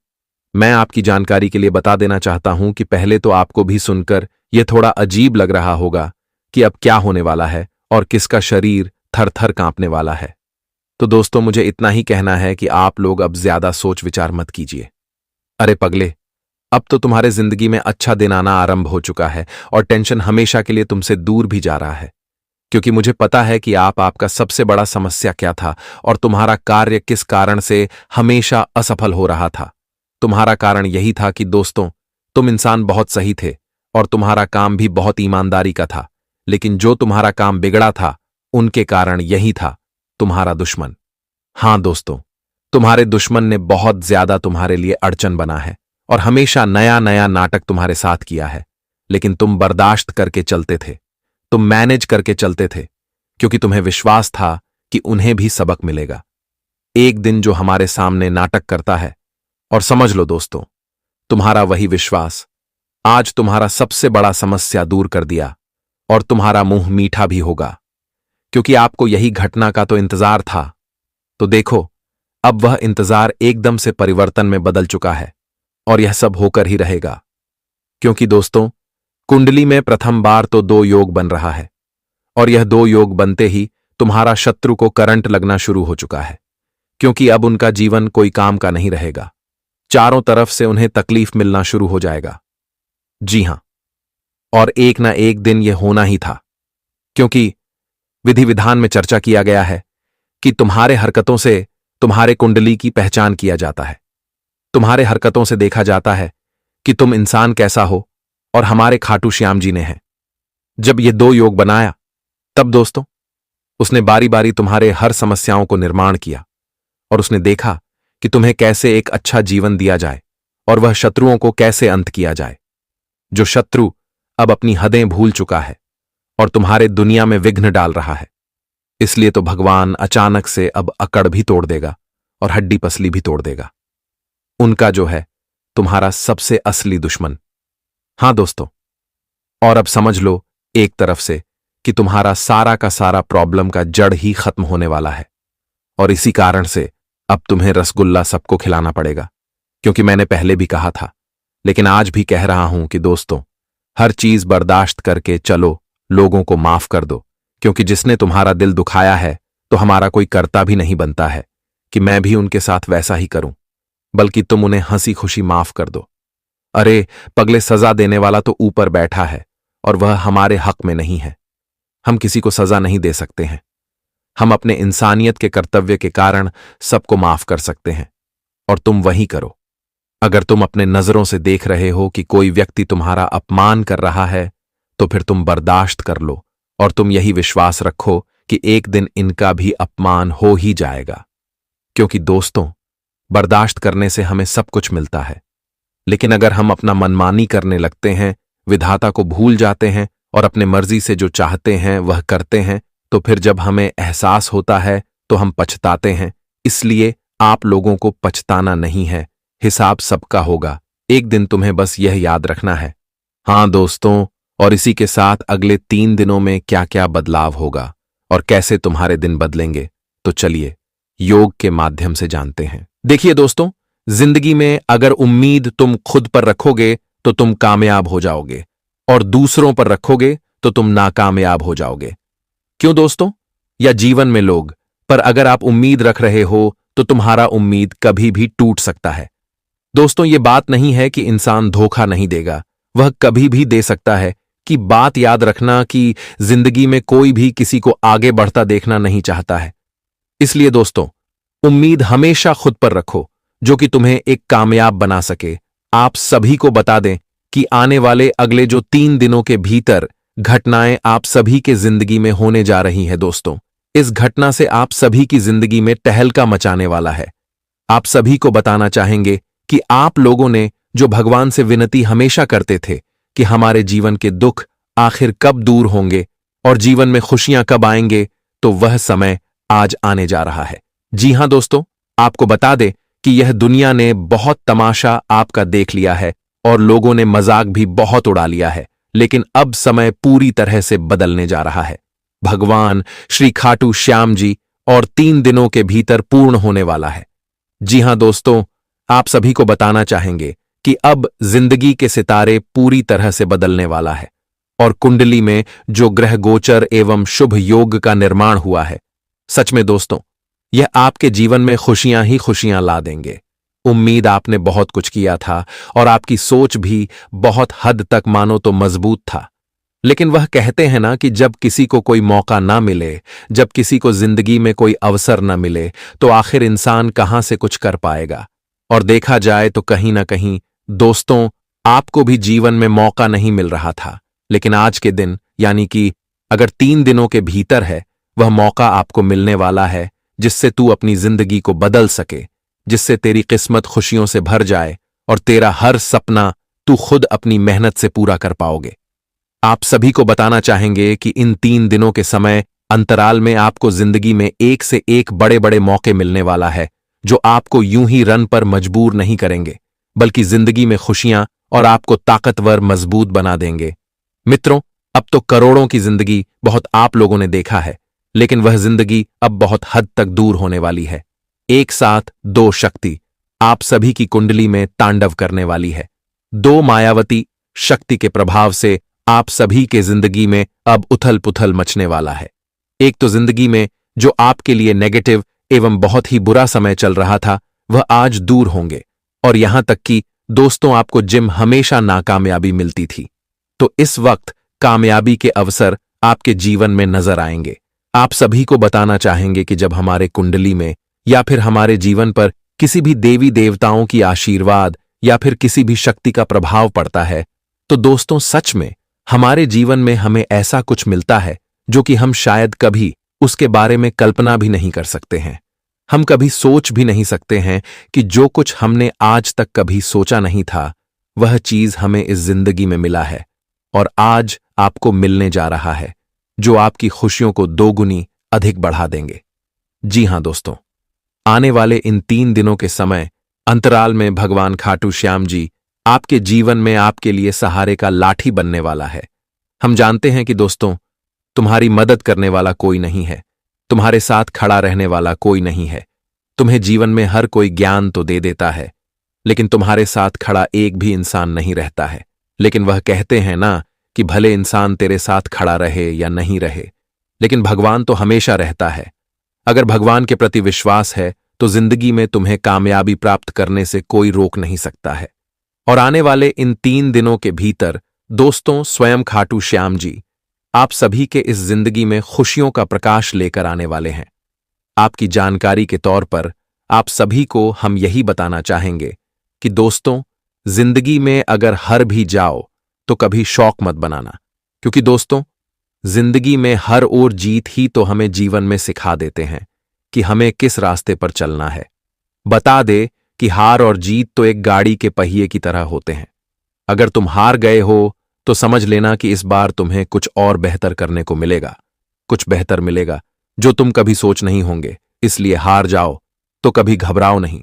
मैं आपकी जानकारी के लिए बता देना चाहता हूं कि पहले तो आपको भी सुनकर यह थोड़ा अजीब लग रहा होगा कि अब क्या होने वाला है और किसका शरीर थर थर कांपने वाला है। तो दोस्तों, मुझे इतना ही कहना है कि आप लोग अब ज्यादा सोच विचार मत कीजिए। अरे पगले, अब तो तुम्हारे जिंदगी में अच्छा दिन आना आरंभ हो चुका है और टेंशन हमेशा के लिए तुमसे दूर भी जा रहा है। क्योंकि मुझे पता है कि आपका सबसे बड़ा समस्या क्या था और तुम्हारा कार्य किस कारण से हमेशा असफल हो रहा था। तुम्हारा कारण यही था कि दोस्तों, तुम इंसान बहुत सही थे और तुम्हारा काम भी बहुत ईमानदारी का था, लेकिन जो तुम्हारा काम बिगड़ा था उनके कारण यही था तुम्हारा दुश्मन। हां दोस्तों, तुम्हारे दुश्मन ने बहुत ज्यादा तुम्हारे लिए अड़चन बना है और हमेशा नया नया नाटक तुम्हारे साथ किया है, लेकिन तुम बर्दाश्त करके चलते थे, तुम मैनेज करके चलते थे, क्योंकि तुम्हें विश्वास था कि उन्हें भी सबक मिलेगा। एक दिन जो हमारे सामने नाटक करता है, और समझ लो दोस्तों, तुम्हारा वही विश्वास आज तुम्हारा सबसे बड़ा समस्या दूर कर दिया और तुम्हारा मुंह मीठा भी होगा, क्योंकि आपको यही घटना का तो इंतजार था। तो देखो, अब वह इंतजार एकदम से परिवर्तन में बदल चुका है और यह सब होकर ही रहेगा, क्योंकि दोस्तों, कुंडली में प्रथम बार तो 2 योग बन रहा है और यह 2 योग बनते ही तुम्हारा शत्रु को करंट लगना शुरू हो चुका है, क्योंकि अब उनका जीवन कोई काम का नहीं रहेगा। चारों तरफ से उन्हें तकलीफ मिलना शुरू हो जाएगा। जी हां, और एक ना एक दिन यह होना ही था, क्योंकि विधि विधान में चर्चा किया गया है कि तुम्हारे हरकतों से तुम्हारे कुंडली की पहचान किया जाता है। तुम्हारे हरकतों से देखा जाता है कि तुम इंसान कैसा हो, और हमारे खाटू श्याम जी ने है जब ये 2 योग बनाया, तब दोस्तों उसने बारी बारी तुम्हारे हर समस्याओं को निर्माण किया और उसने देखा कि तुम्हें कैसे एक अच्छा जीवन दिया जाए और वह शत्रुओं को कैसे अंत किया जाए। जो शत्रु अब अपनी हदें भूल चुका है और तुम्हारे दुनिया में विघ्न डाल रहा है, इसलिए तो भगवान अचानक से अब अकड़ भी तोड़ देगा और हड्डी पसली भी तोड़ देगा। उनका जो है तुम्हारा सबसे असली दुश्मन। हां दोस्तों, और अब समझ लो एक तरफ से कि तुम्हारा सारा का सारा प्रॉब्लम का जड़ ही खत्म होने वाला है, और इसी कारण से अब तुम्हें रसगुल्ला सबको खिलाना पड़ेगा, क्योंकि मैंने पहले भी कहा था, लेकिन आज भी कह रहा हूं कि दोस्तों, हर चीज बर्दाश्त करके चलो, लोगों को माफ कर दो, क्योंकि जिसने तुम्हारा दिल दुखाया है तो हमारा कोई कर्ता भी नहीं बनता है कि मैं भी उनके साथ वैसा ही करूं, बल्कि तुम उन्हें हंसी खुशी माफ कर दो। अरे पगले, सजा देने वाला तो ऊपर बैठा है और वह हमारे हक में नहीं है। हम किसी को सजा नहीं दे सकते हैं, हम अपने इंसानियत के कर्तव्य के कारण सबको माफ कर सकते हैं, और तुम वही करो। अगर तुम अपने नजरों से देख रहे हो कि कोई व्यक्ति तुम्हारा अपमान कर रहा है, तो फिर तुम बर्दाश्त कर लो और तुम यही विश्वास रखो कि एक दिन इनका भी अपमान हो ही जाएगा। क्योंकि दोस्तों, बर्दाश्त करने से हमें सब कुछ मिलता है, लेकिन अगर हम अपना मनमानी करने लगते हैं, विधाता को भूल जाते हैं और अपने मर्जी से जो चाहते हैं वह करते हैं, तो फिर जब हमें एहसास होता है तो हम पछताते हैं। इसलिए आप लोगों को पछताना नहीं है, हिसाब सबका होगा। एक दिन तुम्हें बस यह याद रखना है। हां दोस्तों, और इसी के साथ अगले 3 दिनों में क्या क्या बदलाव होगा और कैसे तुम्हारे दिन बदलेंगे, तो चलिए योग के माध्यम से जानते हैं। देखिए दोस्तों, जिंदगी में अगर उम्मीद तुम खुद पर रखोगे तो तुम कामयाब हो जाओगे, और दूसरों पर रखोगे तो तुम नाकामयाब हो जाओगे। क्यों दोस्तों? या जीवन में लोग पर अगर आप उम्मीद रख रहे हो तो तुम्हारा उम्मीद कभी भी टूट सकता है। दोस्तों, ये बात नहीं है कि इंसान धोखा नहीं देगा, वह कभी भी दे सकता है, कि बात याद रखना कि जिंदगी में कोई भी किसी को आगे बढ़ता देखना नहीं चाहता है। इसलिए दोस्तों, उम्मीद हमेशा खुद पर रखो, जो कि तुम्हें एक कामयाब बना सके। आप सभी को बता दें कि आने वाले अगले जो 3 दिनों के भीतर घटनाएं आप सभी के जिंदगी में होने जा रही हैं। दोस्तों, इस घटना से आप सभी की जिंदगी में टहलका मचाने वाला है। आप सभी को बताना चाहेंगे कि आप लोगों ने जो भगवान से विनती हमेशा करते थे कि हमारे जीवन के दुख आखिर कब दूर होंगे और जीवन में खुशियां कब आएंगे, तो वह समय आज आने जा रहा है। जी हां दोस्तों, आपको बता दें कि यह दुनिया ने बहुत तमाशा आपका देख लिया है और लोगों ने मजाक भी बहुत उड़ा लिया है, लेकिन अब समय पूरी तरह से बदलने जा रहा है। भगवान श्री खाटू श्याम जी और 3 दिनों के भीतर पूर्ण होने वाला है। जी हां दोस्तों, आप सभी को बताना चाहेंगे कि अब जिंदगी के सितारे पूरी तरह से बदलने वाला है, और कुंडली में जो ग्रह गोचर एवं शुभ योग का निर्माण हुआ है, सच में दोस्तों, यह आपके जीवन में खुशियां ही खुशियां ला देंगे। उम्मीद आपने बहुत कुछ किया था और आपकी सोच भी बहुत हद तक मानो तो मजबूत था, लेकिन वह कहते हैं ना कि जब किसी को कोई मौका ना मिले, जब किसी को जिंदगी में कोई अवसर ना मिले, तो आखिर इंसान कहां से कुछ कर पाएगा। और देखा जाए तो कहीं ना कहीं दोस्तों, आपको भी जीवन में मौका नहीं मिल रहा था, लेकिन आज के दिन यानी कि अगर 3 दिनों के भीतर है, वह मौका आपको मिलने वाला है जिससे तू अपनी जिंदगी को बदल सके, जिससे तेरी किस्मत खुशियों से भर जाए और तेरा हर सपना तू खुद अपनी मेहनत से पूरा कर पाओगे। आप सभी को बताना चाहेंगे कि इन 3 दिनों के समय अंतराल में आपको जिंदगी में एक से एक बड़े बड़े मौके मिलने वाला है, जो आपको यूं ही रन पर मजबूर नहीं करेंगे, बल्कि जिंदगी में खुशियां और आपको ताकतवर मजबूत बना देंगे। मित्रों, अब तो करोड़ों की जिंदगी बहुत आप लोगों ने देखा है, लेकिन वह जिंदगी अब बहुत हद तक दूर होने वाली है। एक साथ 2 शक्ति आप सभी की कुंडली में तांडव करने वाली है। 2 मायावती शक्ति के प्रभाव से आप सभी के जिंदगी में अब उथल पुथल मचने वाला है। एक तो जिंदगी में जो आपके लिए नेगेटिव एवं बहुत ही बुरा समय चल रहा था, वह आज दूर होंगे, और यहां तक कि दोस्तों आपको जिम हमेशा नाकामयाबी मिलती थी, तो इस वक्त कामयाबी के अवसर आपके जीवन में नजर आएंगे। आप सभी को बताना चाहेंगे कि जब हमारे कुंडली में या फिर हमारे जीवन पर किसी भी देवी देवताओं की आशीर्वाद या फिर किसी भी शक्ति का प्रभाव पड़ता है, तो दोस्तों सच में हमारे जीवन में हमें ऐसा कुछ मिलता है जो कि हम शायद कभी उसके बारे में कल्पना भी नहीं कर सकते हैं। हम कभी सोच भी नहीं सकते हैं कि जो कुछ हमने आज तक कभी सोचा नहीं था, वह चीज हमें इस जिंदगी में मिला है और आज आपको मिलने जा रहा है, जो आपकी खुशियों को 2 गुनी अधिक बढ़ा देंगे। जी हां दोस्तों, आने वाले इन 3 दिनों के समय अंतराल में भगवान खाटू श्याम जी आपके जीवन में आपके लिए सहारे का लाठी बनने वाला है। हम जानते हैं कि दोस्तों, तुम्हारी मदद करने वाला कोई नहीं है, तुम्हारे साथ खड़ा रहने वाला कोई नहीं है। तुम्हें जीवन में हर कोई ज्ञान तो दे देता है, लेकिन तुम्हारे साथ खड़ा एक भी इंसान नहीं रहता है। लेकिन वह कहते हैं ना कि भले इंसान तेरे साथ खड़ा रहे या नहीं रहे, लेकिन भगवान तो हमेशा रहता है। अगर भगवान के प्रति विश्वास है तो जिंदगी में तुम्हें कामयाबी प्राप्त करने से कोई रोक नहीं सकता है। और आने वाले इन 3 दिनों के भीतर दोस्तों स्वयं खाटू श्याम जी आप सभी के इस जिंदगी में खुशियों का प्रकाश लेकर आने वाले हैं। आपकी जानकारी के तौर पर आप सभी को हम यही बताना चाहेंगे कि दोस्तों, जिंदगी में अगर हार भी जाओ तो कभी शौक मत बनाना, क्योंकि दोस्तों जिंदगी में हर ओर जीत ही तो हमें जीवन में सिखा देते हैं कि हमें किस रास्ते पर चलना है। बता दे कि हार और जीत तो एक गाड़ी के पहिए की तरह होते हैं। अगर तुम हार गए हो तो समझ लेना कि इस बार तुम्हें कुछ और बेहतर करने को मिलेगा, कुछ बेहतर मिलेगा जो तुम कभी सोच नहीं होंगे। इसलिए हार जाओ तो कभी घबराओ नहीं,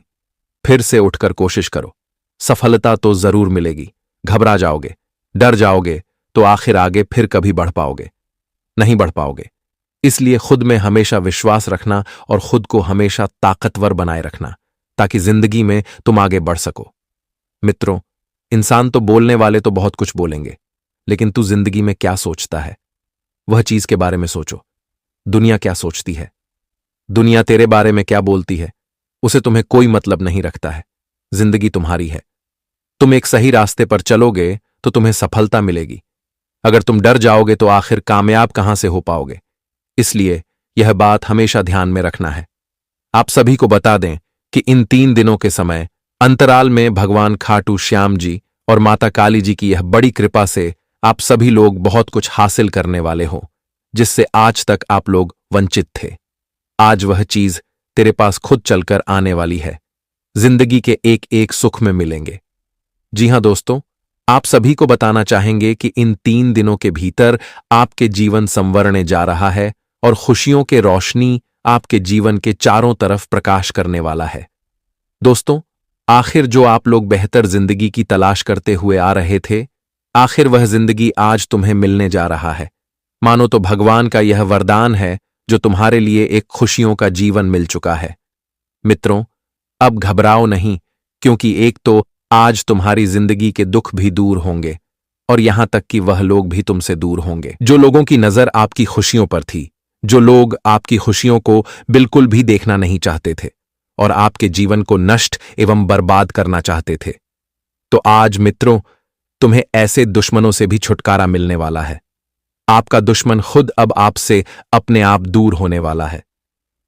फिर से उठकर कोशिश करो। सफलता तो जरूर मिलेगी। घबरा जाओगे, डर जाओगे तो आखिर आगे फिर कभी बढ़ पाओगे नहीं बढ़ पाओगे। इसलिए खुद में हमेशा विश्वास रखना और खुद को हमेशा ताकतवर बनाए रखना, ताकि जिंदगी में तुम आगे बढ़ सको। मित्रों, इंसान तो बोलने वाले तो बहुत कुछ बोलेंगे, लेकिन तू जिंदगी में क्या सोचता है, वह चीज के बारे में सोचो। दुनिया क्या सोचती है, दुनिया तेरे बारे में क्या बोलती है, उसे तुम्हें कोई मतलब नहीं रखता है। जिंदगी तुम्हारी है। तुम एक सही रास्ते पर चलोगे तो तुम्हें सफलता मिलेगी। अगर तुम डर जाओगे तो आखिर कामयाब कहां से हो पाओगे। इसलिए यह बात हमेशा ध्यान में रखना है। आप सभी को बता दें कि इन 3 दिनों के समय अंतराल में भगवान खाटू श्याम जी और माता काली जी की यह बड़ी कृपा से आप सभी लोग बहुत कुछ हासिल करने वाले हो, जिससे आज तक आप लोग वंचित थे। आज वह चीज तेरे पास खुद चलकर आने वाली है। जिंदगी के एक एक सुख में मिलेंगे। जी हां दोस्तों, आप सभी को बताना चाहेंगे कि इन 3 दिनों के भीतर आपके जीवन संवरने जा रहा है और खुशियों के रोशनी आपके जीवन के चारों तरफ प्रकाश करने वाला है। दोस्तों, आखिर जो आप लोग बेहतर जिंदगी की तलाश करते हुए आ रहे थे, आखिर वह जिंदगी आज तुम्हें मिलने जा रहा है। मानो तो भगवान का यह वरदान है जो तुम्हारे लिए एक खुशियों का जीवन मिल चुका है। मित्रों, अब घबराओ नहीं, क्योंकि एक तो आज तुम्हारी जिंदगी के दुख भी दूर होंगे और यहां तक कि वह लोग भी तुमसे दूर होंगे जो लोगों की नजर आपकी खुशियों पर थी, जो लोग आपकी खुशियों को बिल्कुल भी देखना नहीं चाहते थे और आपके जीवन को नष्ट एवं बर्बाद करना चाहते थे। तो आज मित्रों, तुम्हें ऐसे दुश्मनों से भी छुटकारा मिलने वाला है। आपका दुश्मन खुद अब आपसे अपने आप दूर होने वाला है।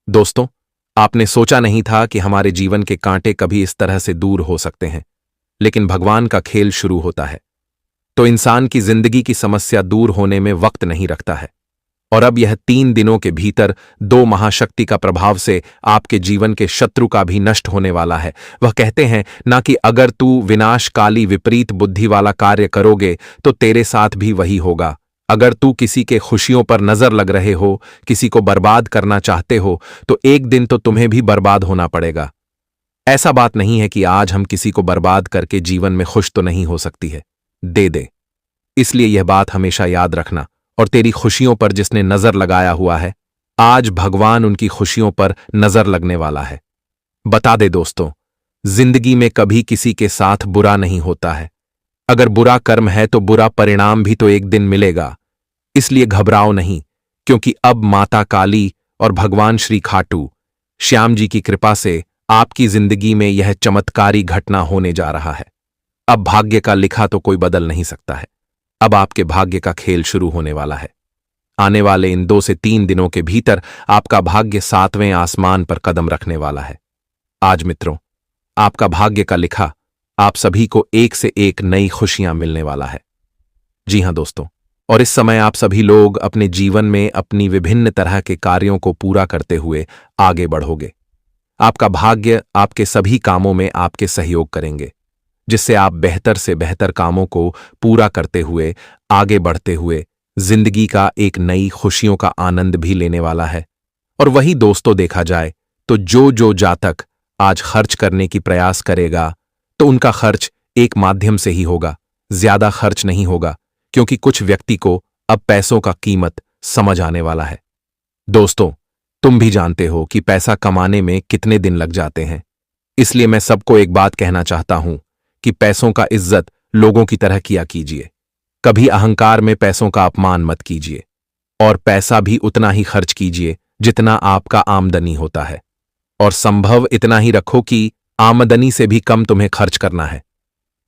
दोस्तों, आपने सोचा नहीं था कि हमारे जीवन के कांटे कभी इस तरह से दूर हो सकते हैं, लेकिन भगवान का खेल शुरू होता है तो इंसान की जिंदगी की समस्या दूर होने में वक्त नहीं रखता है। और अब यह 3 दिनों के भीतर 2 महाशक्ति का प्रभाव से आपके जीवन के शत्रु का भी नष्ट होने वाला है। वह कहते हैं ना कि अगर तू विनाशकाली विपरीत बुद्धि वाला कार्य करोगे तो तेरे साथ भी वही होगा। अगर तू किसी के खुशियों पर नजर लग रहे हो, किसी को बर्बाद करना चाहते हो, तो एक दिन तो तुम्हें भी बर्बाद होना पड़ेगा। ऐसा बात नहीं है कि आज हम किसी को बर्बाद करके जीवन में खुश तो नहीं हो सकती है, दे इसलिए यह बात हमेशा याद रखना। और तेरी खुशियों पर जिसने नजर लगाया हुआ है, आज भगवान उनकी खुशियों पर नजर लगने वाला है। बता दे दोस्तों, जिंदगी में कभी किसी के साथ बुरा नहीं होता है। अगर बुरा कर्म है तो बुरा परिणाम भी तो एक दिन मिलेगा। इसलिए घबराओ नहीं, क्योंकि अब माता काली और भगवान श्री खाटू श्याम जी की कृपा से आपकी जिंदगी में यह चमत्कारी घटना होने जा रहा है। अब भाग्य का लिखा तो कोई बदल नहीं सकता है। अब आपके भाग्य का खेल शुरू होने वाला है। आने वाले इन 2 से 3 दिनों के भीतर आपका भाग्य 7वें आसमान पर कदम रखने वाला है। आज मित्रों, आपका भाग्य का लिखा आप सभी को एक से एक नई खुशियां मिलने वाला है। जी हां दोस्तों, और इस समय आप सभी लोग अपने जीवन में अपनी विभिन्न तरह के कार्यों को पूरा करते हुए आगे बढ़ोगे। आपका भाग्य आपके सभी कामों में आपके सहयोग करेंगे, जिससे आप बेहतर से बेहतर कामों को पूरा करते हुए आगे बढ़ते हुए जिंदगी का एक नई खुशियों का आनंद भी लेने वाला है। और वही दोस्तों देखा जाए तो जो जातक आज खर्च करने की प्रयास करेगा तो उनका खर्च एक माध्यम से ही होगा, ज्यादा खर्च नहीं होगा, क्योंकि कुछ व्यक्ति को अब पैसों का कीमत समझ आने वाला है। दोस्तों, तुम भी जानते हो कि पैसा कमाने में कितने दिन लग जाते हैं, इसलिए मैं सबको एक बात कहना चाहता हूं कि पैसों का इज्जत लोगों की तरह किया कीजिए। कभी अहंकार में पैसों का अपमान मत कीजिए, और पैसा भी उतना ही खर्च कीजिए जितना आपका आमदनी होता है, और संभव इतना ही रखो कि आमदनी से भी कम तुम्हें खर्च करना है।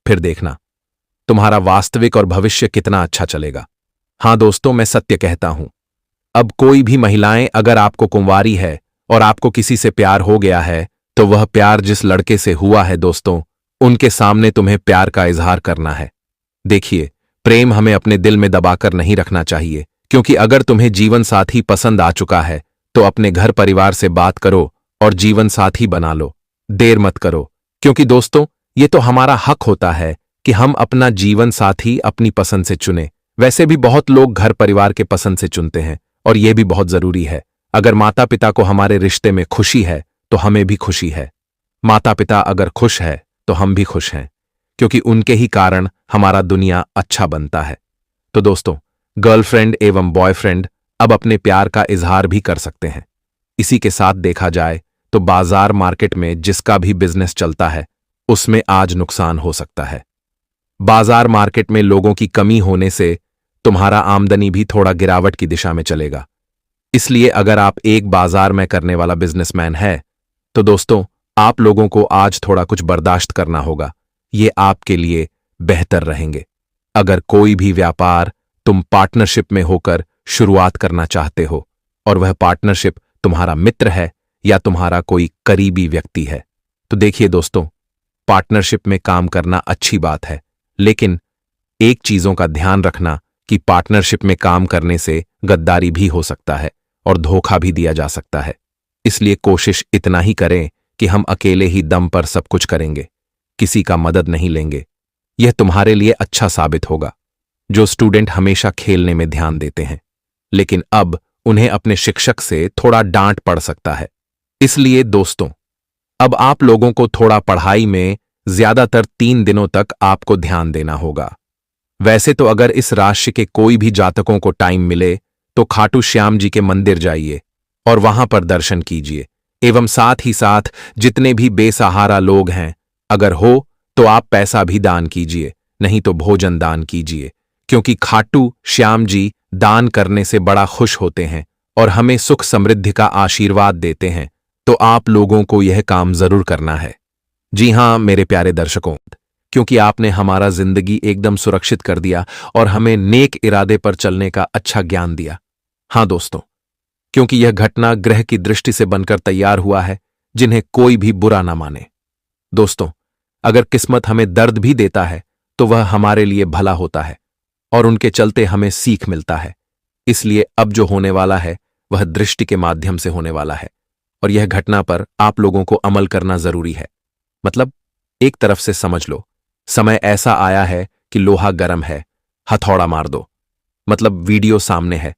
फिर देखना तुम्हारा वास्तविक और भविष्य कितना अच्छा चलेगा। हां दोस्तों, मैं सत्य कहता हूं, अब कोई भी महिलाएं अगर आपको कुंवारी है और आपको किसी से प्यार हो गया है, तो वह प्यार जिस लड़के से हुआ है दोस्तों, उनके सामने तुम्हें प्यार का इजहार करना है। देखिए, प्रेम हमें अपने दिल में दबाकर नहीं रखना चाहिए, क्योंकि अगर तुम्हें जीवन साथी पसंद आ चुका है तो अपने घर परिवार से बात करो और जीवन साथी बना लो। देर मत करो, क्योंकि दोस्तों ये तो हमारा हक होता है कि हम अपना जीवन साथी अपनी पसंद से चुने। वैसे भी बहुत लोग घर परिवार के पसंद से चुनते हैं, और यह भी बहुत जरूरी है। अगर माता पिता को हमारे रिश्ते में खुशी है तो हमें भी खुशी है। माता पिता अगर खुश है तो हम भी खुश हैं, क्योंकि उनके ही कारण हमारा दुनिया अच्छा बनता है। तो दोस्तों, गर्लफ्रेंड एवं बॉयफ्रेंड अब अपने प्यार का इजहार भी कर सकते हैं। इसी के साथ देखा जाए तो बाजार मार्केट में जिसका भी बिजनेस चलता है उसमें आज नुकसान हो सकता है। बाजार मार्केट में लोगों की कमी होने से तुम्हारा आमदनी भी थोड़ा गिरावट की दिशा में चलेगा। इसलिए अगर आप एक बाजार में करने वाला बिजनेसमैन है तो दोस्तों, आप लोगों को आज थोड़ा कुछ बर्दाश्त करना होगा। ये आपके लिए बेहतर रहेंगे। अगर कोई भी व्यापार तुम पार्टनरशिप में होकर शुरुआत करना चाहते हो, और वह पार्टनरशिप तुम्हारा मित्र है या तुम्हारा कोई करीबी व्यक्ति है, तो देखिए दोस्तों, पार्टनरशिप में काम करना अच्छी बात है, लेकिन एक चीजों का ध्यान रखना कि पार्टनरशिप में काम करने से गद्दारी भी हो सकता है और धोखा भी दिया जा सकता है। इसलिए कोशिश इतना ही करें कि हम अकेले ही दम पर सब कुछ करेंगे, किसी का मदद नहीं लेंगे। यह तुम्हारे लिए अच्छा साबित होगा। जो स्टूडेंट हमेशा खेलने में ध्यान देते हैं, लेकिन अब उन्हें अपने शिक्षक से थोड़ा डांट पड़ सकता है। इसलिए दोस्तों, अब आप लोगों को थोड़ा पढ़ाई में ज्यादातर 3 दिनों तक आपको ध्यान देना होगा। वैसे तो अगर इस राशि के कोई भी जातकों को टाइम मिले तो खाटू श्याम जी के मंदिर जाइए और वहां पर दर्शन कीजिए, एवं साथ ही साथ जितने भी बेसहारा लोग हैं, अगर हो तो आप पैसा भी दान कीजिए, नहीं तो भोजन दान कीजिए, क्योंकि खाटू श्याम जी दान करने से बड़ा खुश होते हैं और हमें सुख समृद्धि का आशीर्वाद देते हैं। तो आप लोगों को यह काम जरूर करना है। जी हां मेरे प्यारे दर्शकों, क्योंकि आपने हमारा जिंदगी एकदम सुरक्षित कर दिया और हमें नेक इरादे पर चलने का अच्छा ज्ञान दिया। हां दोस्तों, क्योंकि यह घटना ग्रह की दृष्टि से बनकर तैयार हुआ है, जिन्हें कोई भी बुरा ना माने। दोस्तों, अगर किस्मत हमें दर्द भी देता है तो वह हमारे लिए भला होता है और उनके चलते हमें सीख मिलता है। इसलिए अब जो होने वाला है वह दृष्टि के माध्यम से होने वाला है और यह घटना पर आप लोगों को अमल करना जरूरी है। मतलब एक तरफ से समझ लो, समय ऐसा आया है कि लोहा गर्म है, हथौड़ा मार दो। मतलब वीडियो सामने है,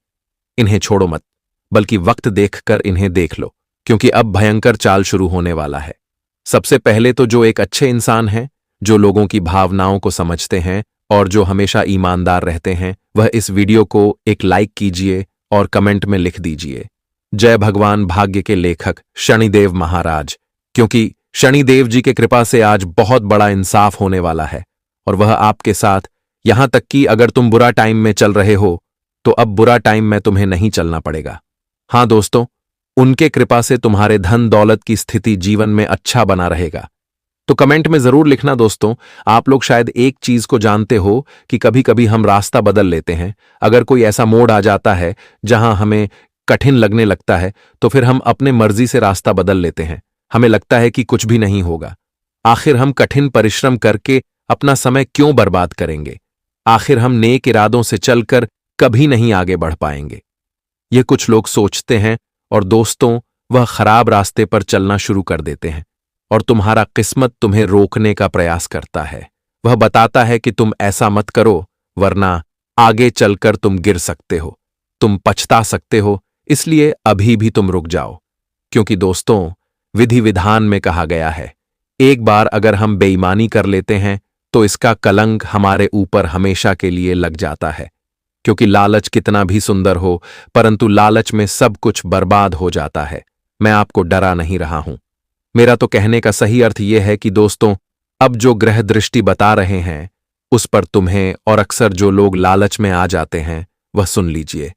इन्हें छोड़ो मत, बल्कि वक्त देखकर इन्हें देख लो, क्योंकि अब भयंकर चाल शुरू होने वाला है। सबसे पहले तो जो एक अच्छे इंसान हैं, जो लोगों की भावनाओं को समझते हैं और जो हमेशा ईमानदार रहते हैं, वह इस वीडियो को एक लाइक कीजिए और कमेंट में लिख दीजिए, जय भगवान भाग्य के लेखक शनिदेव महाराज। क्योंकि शनिदेव जी के कृपा से आज बहुत बड़ा इंसाफ होने वाला है और वह आपके साथ, यहां तक कि अगर तुम बुरा टाइम में चल रहे हो तो अब बुरा टाइम में तुम्हें नहीं चलना पड़ेगा। हां दोस्तों, उनके कृपा से तुम्हारे धन दौलत की स्थिति जीवन में अच्छा बना रहेगा। तो कमेंट में जरूर लिखना दोस्तों। आप लोग शायद एक चीज को जानते हो कि कभी कभी हम रास्ता बदल लेते हैं। अगर कोई ऐसा मोड़ आ जाता है जहां हमें कठिन लगने लगता है तो फिर हम अपने मर्जी से रास्ता बदल लेते हैं। हमें लगता है कि कुछ भी नहीं होगा। आखिर हम कठिन परिश्रम करके अपना समय क्यों बर्बाद करेंगे? आखिर हम नेक इरादों से चलकर कभी नहीं आगे बढ़ पाएंगे। ये कुछ लोग सोचते हैं और दोस्तों वह खराब रास्ते पर चलना शुरू कर देते हैं और तुम्हारा किस्मत तुम्हें रोकने का प्रयास करता है। वह बताता है कि तुम ऐसा मत करो वरना आगे चलकर तुम गिर सकते हो, तुम पछता सकते हो, इसलिए अभी भी तुम रुक जाओ। क्योंकि दोस्तों विधि विधान में कहा गया है, एक बार अगर हम बेईमानी कर लेते हैं तो इसका कलंक हमारे ऊपर हमेशा के लिए लग जाता है। क्योंकि लालच कितना भी सुंदर हो, परंतु लालच में सब कुछ बर्बाद हो जाता है। मैं आपको डरा नहीं रहा हूं। मेरा तो कहने का सही अर्थ यह है कि दोस्तों अब जो ग्रह दृष्टि बता रहे हैं उस पर तुम्हें और अक्सर जो लोग लालच में आ जाते हैं वह सुन लीजिए,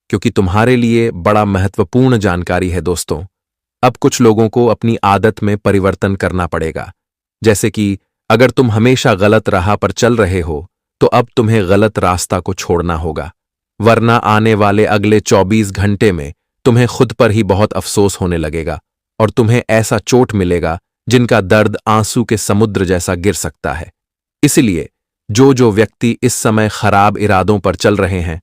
क्योंकि तुम्हारे लिए बड़ा महत्वपूर्ण जानकारी है दोस्तों। अब कुछ लोगों को अपनी आदत में परिवर्तन करना पड़ेगा। जैसे कि अगर तुम हमेशा गलत राह पर चल रहे हो तो अब तुम्हें गलत रास्ता को छोड़ना होगा, वरना आने वाले अगले 24 घंटे में तुम्हें खुद पर ही बहुत अफसोस होने लगेगा और तुम्हें ऐसा चोट मिलेगा जिनका दर्द आंसू के समुद्र जैसा गिर सकता है। इसलिए जो व्यक्ति इस समय खराब इरादों पर चल रहे हैं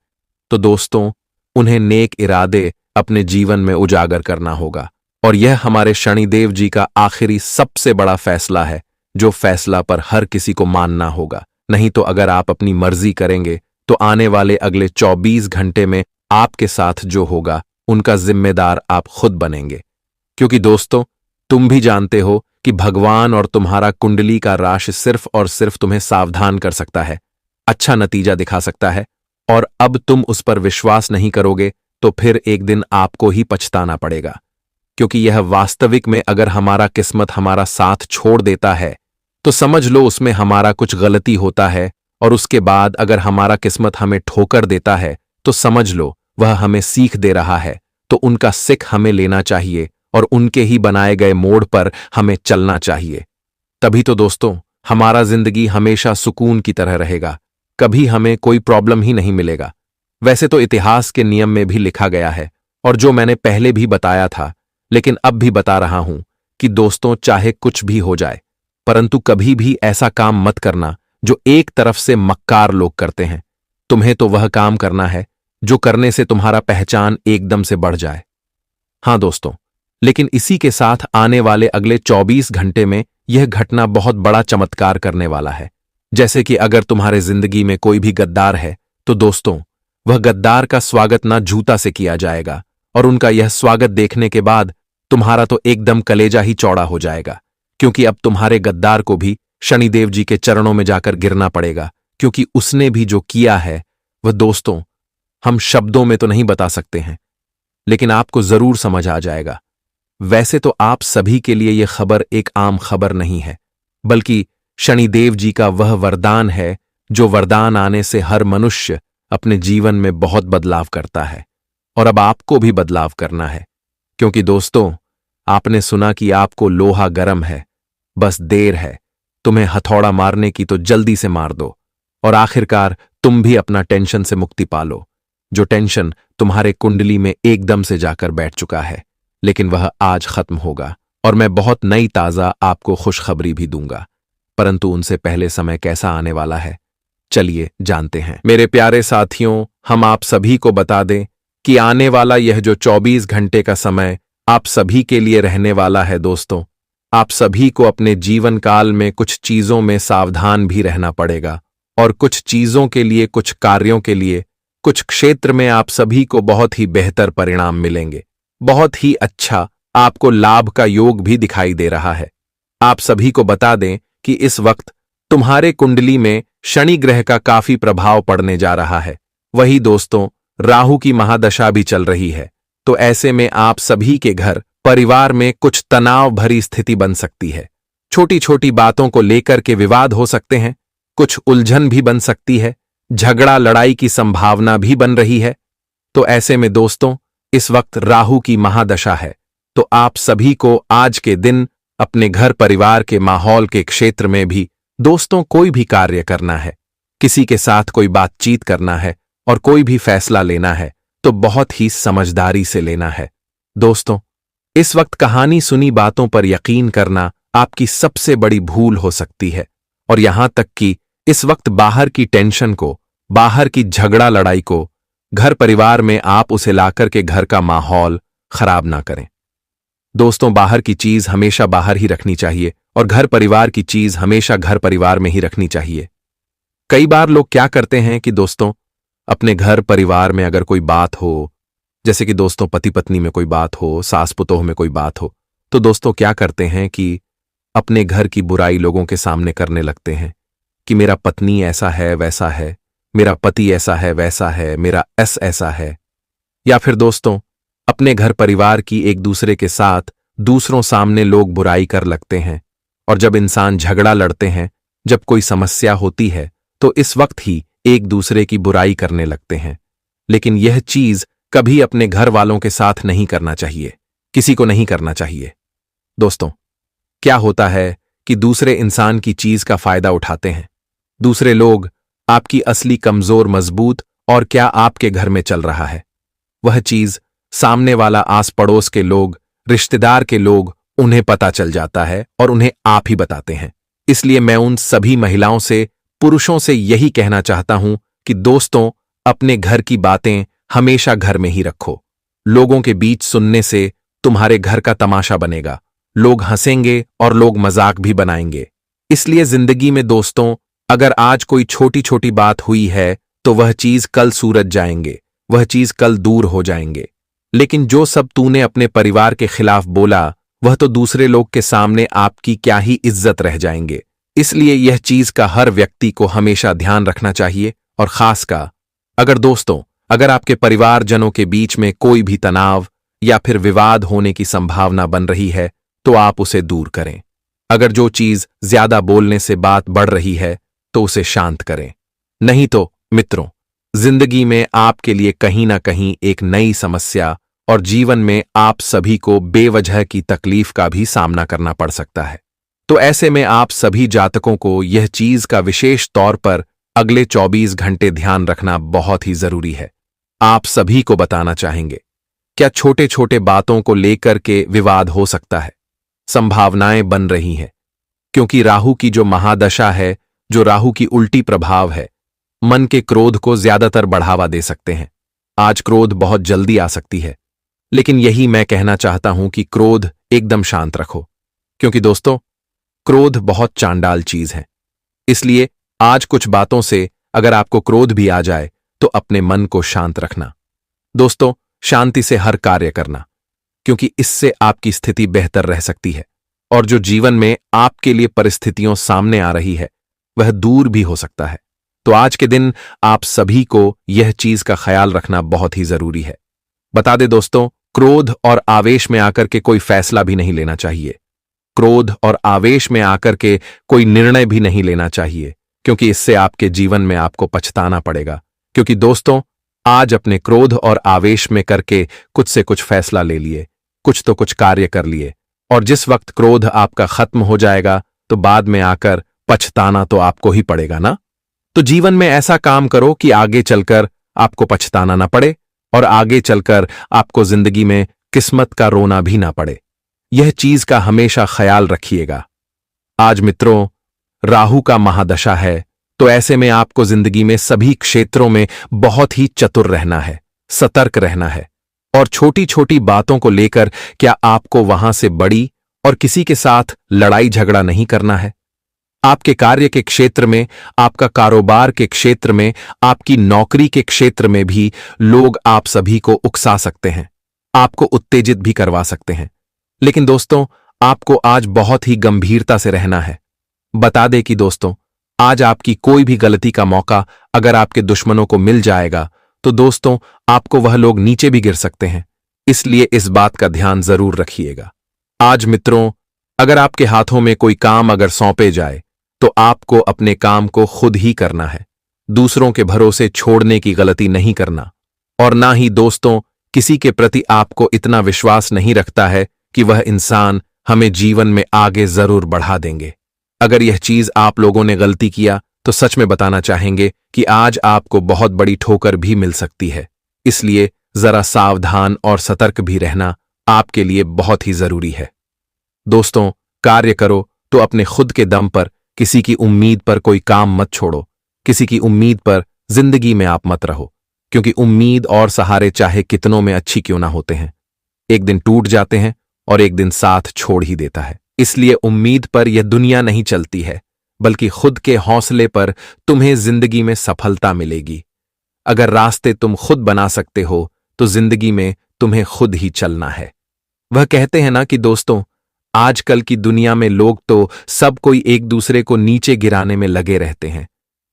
तो दोस्तों उन्हें नेक इरादे अपने जीवन में उजागर करना होगा। और यह हमारे शनिदेव जी का आखिरी सबसे बड़ा फैसला है, जो फैसला पर हर किसी को मानना होगा। नहीं तो अगर आप अपनी मर्जी करेंगे तो आने वाले अगले 24 घंटे में आपके साथ जो होगा उनका जिम्मेदार आप खुद बनेंगे। क्योंकि दोस्तों तुम भी जानते हो कि भगवान और तुम्हारा कुंडली का राशि सिर्फ और सिर्फ तुम्हें सावधान कर सकता है, अच्छा नतीजा दिखा सकता है, और अब तुम उस पर विश्वास नहीं करोगे तो फिर एक दिन आपको ही पछताना पड़ेगा। क्योंकि यह वास्तविक में अगर हमारा किस्मत हमारा साथ छोड़ देता है तो समझ लो उसमें हमारा कुछ गलती होता है, और उसके बाद अगर हमारा किस्मत हमें ठोकर देता है तो समझ लो वह हमें सीख दे रहा है। तो उनका सिख हमें लेना चाहिए और उनके ही बनाए गए मोड़ पर हमें चलना चाहिए। तभी तो दोस्तों हमारा जिंदगी हमेशा सुकून की तरह रहेगा, कभी हमें कोई प्रॉब्लम ही नहीं मिलेगा। वैसे तो इतिहास के नियम में भी लिखा गया है और जो मैंने पहले भी बताया था, लेकिन अब भी बता रहा हूं कि दोस्तों चाहे कुछ भी हो जाए, परंतु कभी भी ऐसा काम मत करना जो एक तरफ से मक्कार लोग करते हैं। तुम्हें तो वह काम करना है जो करने से तुम्हारा पहचान एकदम से बढ़ जाए। हां दोस्तों, लेकिन इसी के साथ आने वाले अगले 24 घंटे में यह घटना बहुत बड़ा चमत्कार करने वाला है। जैसे कि अगर तुम्हारे जिंदगी में कोई भी गद्दार है तो दोस्तों वह गद्दार का स्वागत ना जूता से किया जाएगा, और उनका यह स्वागत देखने के बाद तुम्हारा तो एकदम कलेजा ही चौड़ा हो जाएगा। क्योंकि अब तुम्हारे गद्दार को भी शनिदेव जी के चरणों में जाकर गिरना पड़ेगा, क्योंकि उसने भी जो किया है वह दोस्तों हम शब्दों में तो नहीं बता सकते हैं, लेकिन आपको जरूर समझ आ जाएगा। वैसे तो आप सभी के लिए यह खबर एक आम खबर नहीं है, बल्कि शनिदेव जी का वह वरदान है जो वरदान आने से हर मनुष्य अपने जीवन में बहुत बदलाव करता है। और अब आपको भी बदलाव करना है, क्योंकि दोस्तों आपने सुना कि आपको लोहा गर्म है, बस देर है। तुम्हें हथौड़ा मारने की तो जल्दी से मार दो और आखिरकार तुम भी अपना टेंशन से मुक्ति पालो, जो टेंशन तुम्हारे कुंडली में एकदम से जाकर बैठ चुका है। लेकिन वह आज खत्म होगा और मैं बहुत नई ताजा आपको खुशखबरी भी दूंगा। परंतु उनसे पहले समय कैसा आने वाला है, चलिए जानते हैं। मेरे प्यारे साथियों, हम आप सभी को बता दें कि आने वाला यह जो 24 घंटे का समय आप सभी के लिए रहने वाला है दोस्तों, आप सभी को अपने जीवन काल में कुछ चीजों में सावधान भी रहना पड़ेगा और कुछ चीजों के लिए, कुछ कार्यों के लिए, कुछ क्षेत्र में आप सभी को बहुत ही बेहतर परिणाम मिलेंगे। बहुत ही अच्छा आपको लाभ का योग भी दिखाई दे रहा है। आप सभी को बता दें कि इस वक्त तुम्हारे कुंडली में शनि ग्रह का काफी प्रभाव पड़ने जा रहा है। वही दोस्तों, राहु की महादशा भी चल रही है। तो ऐसे में आप सभी के घर परिवार में कुछ तनाव भरी स्थिति बन सकती है। छोटी छोटी बातों को लेकर के विवाद हो सकते हैं, कुछ उलझन भी बन सकती है, झगड़ा लड़ाई की संभावना भी बन रही है। तो ऐसे में दोस्तों, इस वक्त राहु की महादशा है, तो आप सभी को आज के दिन अपने घर परिवार के माहौल के क्षेत्र में भी दोस्तों कोई भी कार्य करना है, किसी के साथ कोई बातचीत करना है और कोई भी फैसला लेना है तो बहुत ही समझदारी से लेना है। दोस्तों, इस वक्त कहानी सुनी बातों पर यकीन करना आपकी सबसे बड़ी भूल हो सकती है और यहां तक कि इस वक्त बाहर की टेंशन को, बाहर की झगड़ा लड़ाई को घर परिवार में आप उसे लाकर के घर का माहौल खराब ना करें। दोस्तों, बाहर की चीज हमेशा बाहर ही रखनी चाहिए और घर परिवार की चीज हमेशा घर परिवार में ही रखनी चाहिए। कई बार लोग क्या करते हैं कि दोस्तों, अपने घर परिवार में अगर कोई बात हो, जैसे कि दोस्तों पति पत्नी में कोई बात हो, सास पुतोह में कोई बात हो, तो दोस्तों क्या करते हैं कि अपने घर की बुराई लोगों के सामने करने लगते हैं कि मेरा पत्नी ऐसा है वैसा है, मेरा पति ऐसा है वैसा है, मेरा ऐसा है। या फिर दोस्तों, अपने घर परिवार की एक दूसरे के साथ दूसरों सामने लोग बुराई कर लगते हैं और जब इंसान झगड़ा लड़ते हैं, जब कोई समस्या होती है तो इस वक्त ही एक दूसरे की बुराई करने लगते हैं। लेकिन यह चीज कभी अपने घर वालों के साथ नहीं करना चाहिए, किसी को नहीं करना चाहिए। दोस्तों, क्या होता है कि दूसरे इंसान की चीज का फायदा उठाते हैं। दूसरे लोग आपकी असली कमजोर मजबूत और क्या आपके घर में चल रहा है, वह चीज सामने वाला आस पड़ोस के लोग, रिश्तेदार के लोग, उन्हें पता चल जाता है और उन्हें आप ही बताते हैं। इसलिए मैं उन सभी महिलाओं से, पुरुषों से यही कहना चाहता हूं कि दोस्तों, अपने घर की बातें हमेशा घर में ही रखो। लोगों के बीच सुनने से तुम्हारे घर का तमाशा बनेगा, लोग हंसेंगे और लोग मजाक भी बनाएंगे। इसलिए जिंदगी में दोस्तों, अगर आज कोई छोटी छोटी बात हुई है तो वह चीज कल सूरज जाएंगे, वह चीज कल दूर हो जाएंगे। लेकिन जो सब तूने अपने परिवार के खिलाफ बोला, वह तो दूसरे लोग के सामने आपकी क्या ही इज्जत रह जाएंगे। इसलिए यह चीज का हर व्यक्ति को हमेशा ध्यान रखना चाहिए और खास का अगर आपके परिवारजनों के बीच में कोई भी तनाव या फिर विवाद होने की संभावना बन रही है तो आप उसे दूर करें। अगर जो चीज ज्यादा बोलने से बात बढ़ रही है तो उसे शांत करें। नहीं तो मित्रों, जिंदगी में आपके लिए कहीं ना कहीं एक नई समस्या और जीवन में आप सभी को बेवजह की तकलीफ का भी सामना करना पड़ सकता है। तो ऐसे में आप सभी जातकों को यह चीज का विशेष तौर पर अगले 24 घंटे ध्यान रखना बहुत ही जरूरी है। आप सभी को बताना चाहेंगे, क्या छोटे छोटे बातों को लेकर के विवाद हो सकता है, संभावनाएं बन रही हैं, क्योंकि राहु की जो महादशा है, जो राहु की उल्टी प्रभाव है, मन के क्रोध को ज्यादातर बढ़ावा दे सकते हैं। आज क्रोध बहुत जल्दी आ सकती है, लेकिन यही मैं कहना चाहता हूं कि क्रोध एकदम शांत रखो, क्योंकि दोस्तों क्रोध बहुत चांडाल चीज है। इसलिए आज कुछ बातों से अगर आपको क्रोध भी आ जाए तो अपने मन को शांत रखना। दोस्तों, शांति से हर कार्य करना, क्योंकि इससे आपकी स्थिति बेहतर रह सकती है और जो जीवन में आपके लिए परिस्थितियों सामने आ रही है वह दूर भी हो सकता है। तो आज के दिन आप सभी को यह चीज का ख्याल रखना बहुत ही जरूरी है। बता दे दोस्तों, क्रोध और आवेश में आकर के कोई फैसला भी नहीं लेना चाहिए। क्रोध और आवेश में आकर के कोई निर्णय भी नहीं लेना चाहिए, क्योंकि इससे आपके जीवन में आपको पछताना पड़ेगा। क्योंकि दोस्तों, आज अपने क्रोध और आवेश में करके कुछ से कुछ फैसला ले लिए, कुछ तो कुछ कार्य कर लिए, और जिस वक्त क्रोध आपका खत्म हो जाएगा तो बाद में आकर पछताना तो आपको ही पड़ेगा ना। तो जीवन में ऐसा काम करो कि आगे चलकर आपको पछताना ना पड़े और आगे चलकर आपको जिंदगी में किस्मत का रोना भी ना पड़े। यह चीज का हमेशा ख्याल रखिएगा। आज मित्रों, राहु का महादशा है, तो ऐसे में आपको जिंदगी में सभी क्षेत्रों में बहुत ही चतुर रहना है, सतर्क रहना है और छोटी छोटी बातों को लेकर क्या आपको वहां से बड़ी और किसी के साथ लड़ाई झगड़ा नहीं करना है। आपके कार्य के क्षेत्र में, आपका कारोबार के क्षेत्र में, आपकी नौकरी के क्षेत्र में भी लोग आप सभी को उकसा सकते हैं, आपको उत्तेजित भी करवा सकते हैं। लेकिन दोस्तों, आपको आज बहुत ही गंभीरता से रहना है। बता दें कि दोस्तों, आज आपकी कोई भी गलती का मौका अगर आपके दुश्मनों को मिल जाएगा तो दोस्तों आपको वह लोग नीचे भी गिर सकते हैं, इसलिए इस बात का ध्यान जरूर रखिएगा। आज मित्रों, अगर आपके हाथों में कोई काम अगर सौंपे जाए तो आपको अपने काम को खुद ही करना है, दूसरों के भरोसे छोड़ने की गलती नहीं करना। और ना ही दोस्तों, किसी के प्रति आपको इतना विश्वास नहीं रखता है कि वह इंसान हमें जीवन में आगे जरूर बढ़ा देंगे। अगर यह चीज आप लोगों ने गलती किया तो सच में बताना चाहेंगे कि आज आपको बहुत बड़ी ठोकर भी मिल सकती है, इसलिए जरा सावधान और सतर्क भी रहना आपके लिए बहुत ही जरूरी है। दोस्तों, कार्य करो तो अपने खुद के दम पर, किसी की उम्मीद पर कोई काम मत छोड़ो, किसी की उम्मीद पर जिंदगी में आप मत रहो, क्योंकि उम्मीद और सहारे चाहे कितनों में अच्छी क्यों ना होते हैं, एक दिन टूट जाते हैं और एक दिन साथ छोड़ ही देता है। इसलिए उम्मीद पर यह दुनिया नहीं चलती है, बल्कि खुद के हौसले पर तुम्हें जिंदगी में सफलता मिलेगी। अगर रास्ते तुम खुद बना सकते हो तो जिंदगी में तुम्हें खुद ही चलना है। वह कहते हैं ना कि दोस्तों, आजकल की दुनिया में लोग तो सब कोई एक दूसरे को नीचे गिराने में लगे रहते हैं,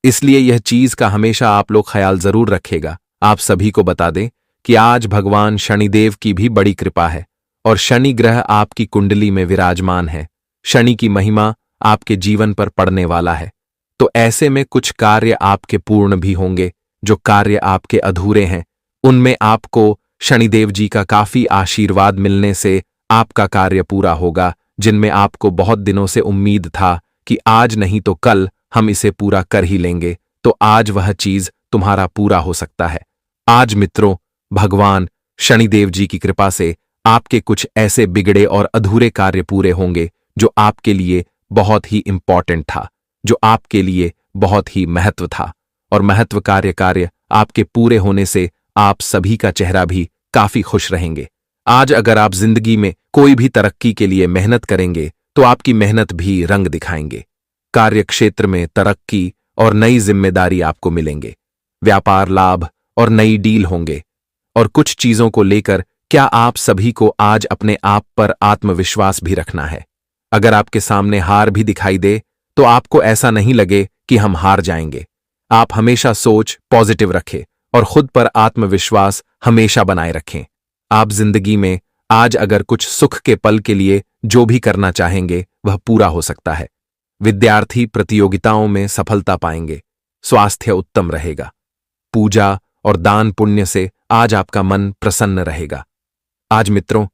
इसलिए यह चीज का हमेशा आप लोग ख्याल जरूर रखेगा। आप सभी को बता दें कि आज भगवान शनिदेव की भी बड़ी कृपा है और शनि ग्रह आपकी कुंडली में विराजमान है। शनि की महिमा आपके जीवन पर पड़ने वाला है, तो ऐसे में कुछ कार्य आपके पूर्ण भी होंगे, जो कार्य आपके अधूरे हैं उनमें आपको शनिदेव जी का काफी आशीर्वाद मिलने से आपका कार्य पूरा होगा, जिनमें आपको बहुत दिनों से उम्मीद था कि आज नहीं तो कल हम इसे पूरा कर ही लेंगे, तो आज वह चीज तुम्हारा पूरा हो सकता है। आज मित्रों, भगवान शनिदेव जी की कृपा से आपके कुछ ऐसे बिगड़े और अधूरे कार्य पूरे होंगे जो आपके लिए बहुत ही इंपॉर्टेंट था, जो आपके लिए बहुत ही महत्व था, और महत्व कार्य आपके पूरे होने से आप सभी का चेहरा भी काफी खुश रहेंगे। आज अगर आप जिंदगी में कोई भी तरक्की के लिए मेहनत करेंगे तो आपकी मेहनत भी रंग दिखाएंगे। कार्य क्षेत्र में तरक्की और नई जिम्मेदारी आपको मिलेंगे, व्यापार लाभ और नई डील होंगे। और कुछ चीजों को लेकर क्या आप सभी को आज अपने आप पर आत्मविश्वास भी रखना है। अगर आपके सामने हार भी दिखाई दे तो आपको ऐसा नहीं लगे कि हम हार जाएंगे। आप हमेशा सोच पॉजिटिव रखें और खुद पर आत्मविश्वास हमेशा बनाए रखें। आप जिंदगी में आज अगर कुछ सुख के पल के लिए जो भी करना चाहेंगे वह पूरा हो सकता है। विद्यार्थी प्रतियोगिताओं में सफलता पाएंगे, स्वास्थ्य उत्तम रहेगा, पूजा और दान पुण्य से आज आपका मन प्रसन्न रहेगा। आज मित्रों,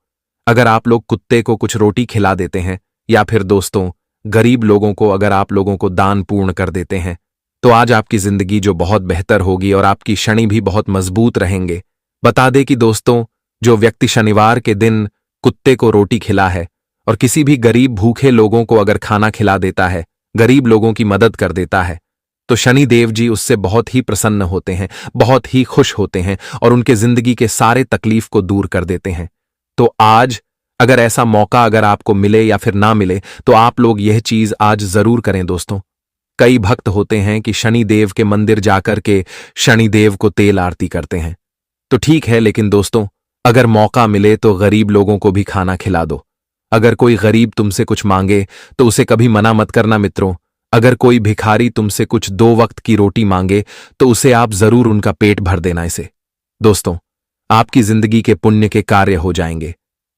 अगर आप लोग कुत्ते को कुछ रोटी खिला देते हैं या फिर दोस्तों गरीब लोगों को अगर आप लोगों को दान पूर्ण कर देते हैं तो आज आपकी जिंदगी जो बहुत बेहतर होगी और आपकी शनि भी बहुत मजबूत रहेंगे। बता दें कि दोस्तों, जो व्यक्ति शनिवार के दिन कुत्ते को रोटी खिला है और किसी भी गरीब भूखे लोगों को अगर खाना खिला देता है, गरीब लोगों की मदद कर देता है, तो शनि देव जी उससे बहुत ही प्रसन्न होते हैं, बहुत ही खुश होते हैं और उनके जिंदगी के सारे तकलीफ को दूर कर देते हैं। तो आज अगर ऐसा मौका अगर आपको मिले या फिर ना मिले तो आप लोग यह चीज आज जरूर करें दोस्तों। कई भक्त होते हैं कि शनि देव के मंदिर जाकर के शनि देव को तेल आरती करते हैं, तो ठीक है, लेकिन दोस्तों अगर मौका मिले तो गरीब लोगों को भी खाना खिला दो। अगर कोई गरीब तुमसे कुछ मांगे तो उसे कभी मना मत करना मित्रों। अगर कोई भिखारी तुमसे कुछ 2 वक्त की रोटी मांगे तो उसे आप जरूर उनका पेट भर देना। इसे दोस्तों आपकी जिंदगी के पुण्य के कार्य हो जाएंगे।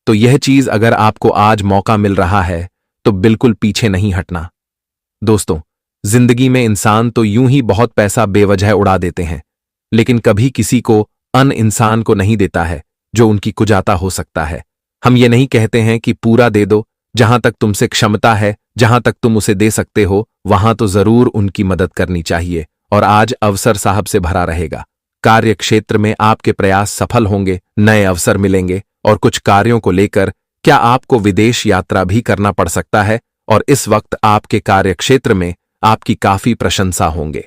तो यह चीज अगर आपको आज मौका मिल रहा है तो बिल्कुल पीछे नहीं हटना। दोस्तों जिंदगी में इंसान तो यूं ही बहुत पैसा बेवजह उड़ा देते हैं, लेकिन कभी किसी को अन्य इंसान को नहीं देता है जो उनकी कुजाता हो सकता है। हम ये नहीं कहते हैं कि पूरा दे दो, जहां तक तुमसे क्षमता है, जहां तक तुम उसे दे सकते हो वहां तो जरूर उनकी मदद करनी चाहिए। और आज अवसर साहब से भरा रहेगा। कार्य क्षेत्र में आपके प्रयास सफल होंगे, नए अवसर मिलेंगे और कुछ कार्यों को लेकर क्या आपको विदेश यात्रा भी करना पड़ सकता है। और इस वक्त आपके कार्य क्षेत्र में आपकी काफी प्रशंसा होंगे।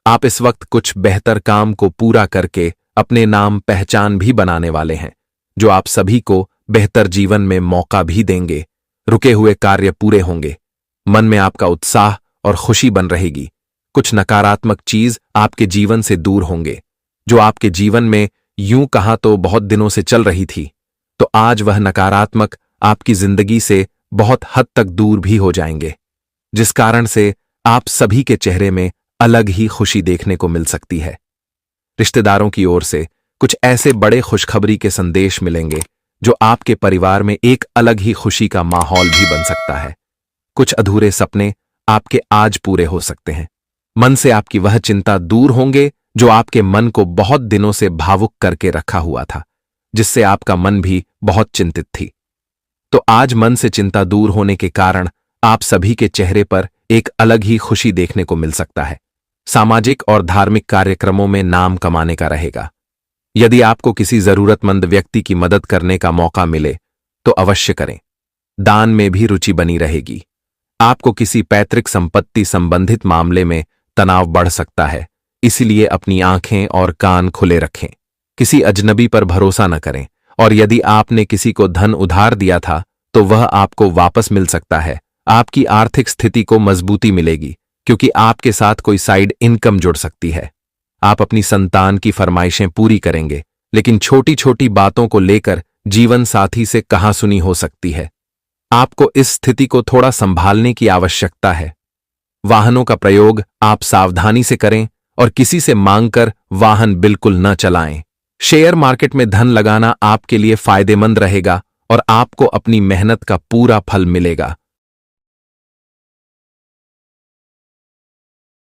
आप इस वक्त कुछ बेहतर काम को पूरा करके अपने नाम पहचान भी बनाने वाले हैं, जो आप सभी को बेहतर जीवन में मौका भी देंगे। रुके हुए कार्य पूरे होंगे। मन में आपका उत्साह और खुशी बन रहेगी। कुछ नकारात्मक चीज आपके जीवन से दूर होंगे, जो आपके जीवन में यूं कहा तो बहुत दिनों से चल रही थी, तो आज वह नकारात्मक आपकी जिंदगी से बहुत हद तक दूर भी हो जाएंगे, जिस कारण से आप सभी के चेहरे में अलग ही खुशी देखने को मिल सकती है। रिश्तेदारों की ओर से कुछ ऐसे बड़े खुशखबरी के संदेश मिलेंगे, जो आपके परिवार में एक अलग ही खुशी का माहौल भी बन सकता है। कुछ अधूरे सपने आपके आज पूरे हो सकते हैं। मन से आपकी वह चिंता दूर होंगे जो आपके मन को बहुत दिनों से भावुक करके रखा हुआ था, जिससे आपका मन भी बहुत चिंतित थी। तो आज मन से चिंता दूर होने के कारण आप सभी के चेहरे पर एक अलग ही खुशी देखने को मिल सकता है। सामाजिक और धार्मिक कार्यक्रमों में नाम कमाने का रहेगा। यदि आपको किसी जरूरतमंद व्यक्ति की मदद करने का मौका मिले तो अवश्य करें। दान में भी रुचि बनी रहेगी। आपको किसी पैतृक संपत्ति संबंधित मामले में तनाव बढ़ सकता है, इसलिए अपनी आंखें और कान खुले रखें। किसी अजनबी पर भरोसा न करें, और यदि आपने किसी को धन उधार दिया था तो वह आपको वापस मिल सकता है। आपकी आर्थिक स्थिति को मजबूती मिलेगी, क्योंकि आपके साथ कोई साइड इनकम जुड़ सकती है। आप अपनी संतान की फरमाइशें पूरी करेंगे, लेकिन छोटी छोटी बातों को लेकर जीवन साथी से कहासुनी हो सकती है। आपको इस स्थिति को थोड़ा संभालने की आवश्यकता है। वाहनों का प्रयोग आप सावधानी से करें और किसी से मांगकर वाहन बिल्कुल न चलाएं। शेयर मार्केट में धन लगाना आपके लिए फायदेमंद रहेगा और आपको अपनी मेहनत का पूरा फल मिलेगा।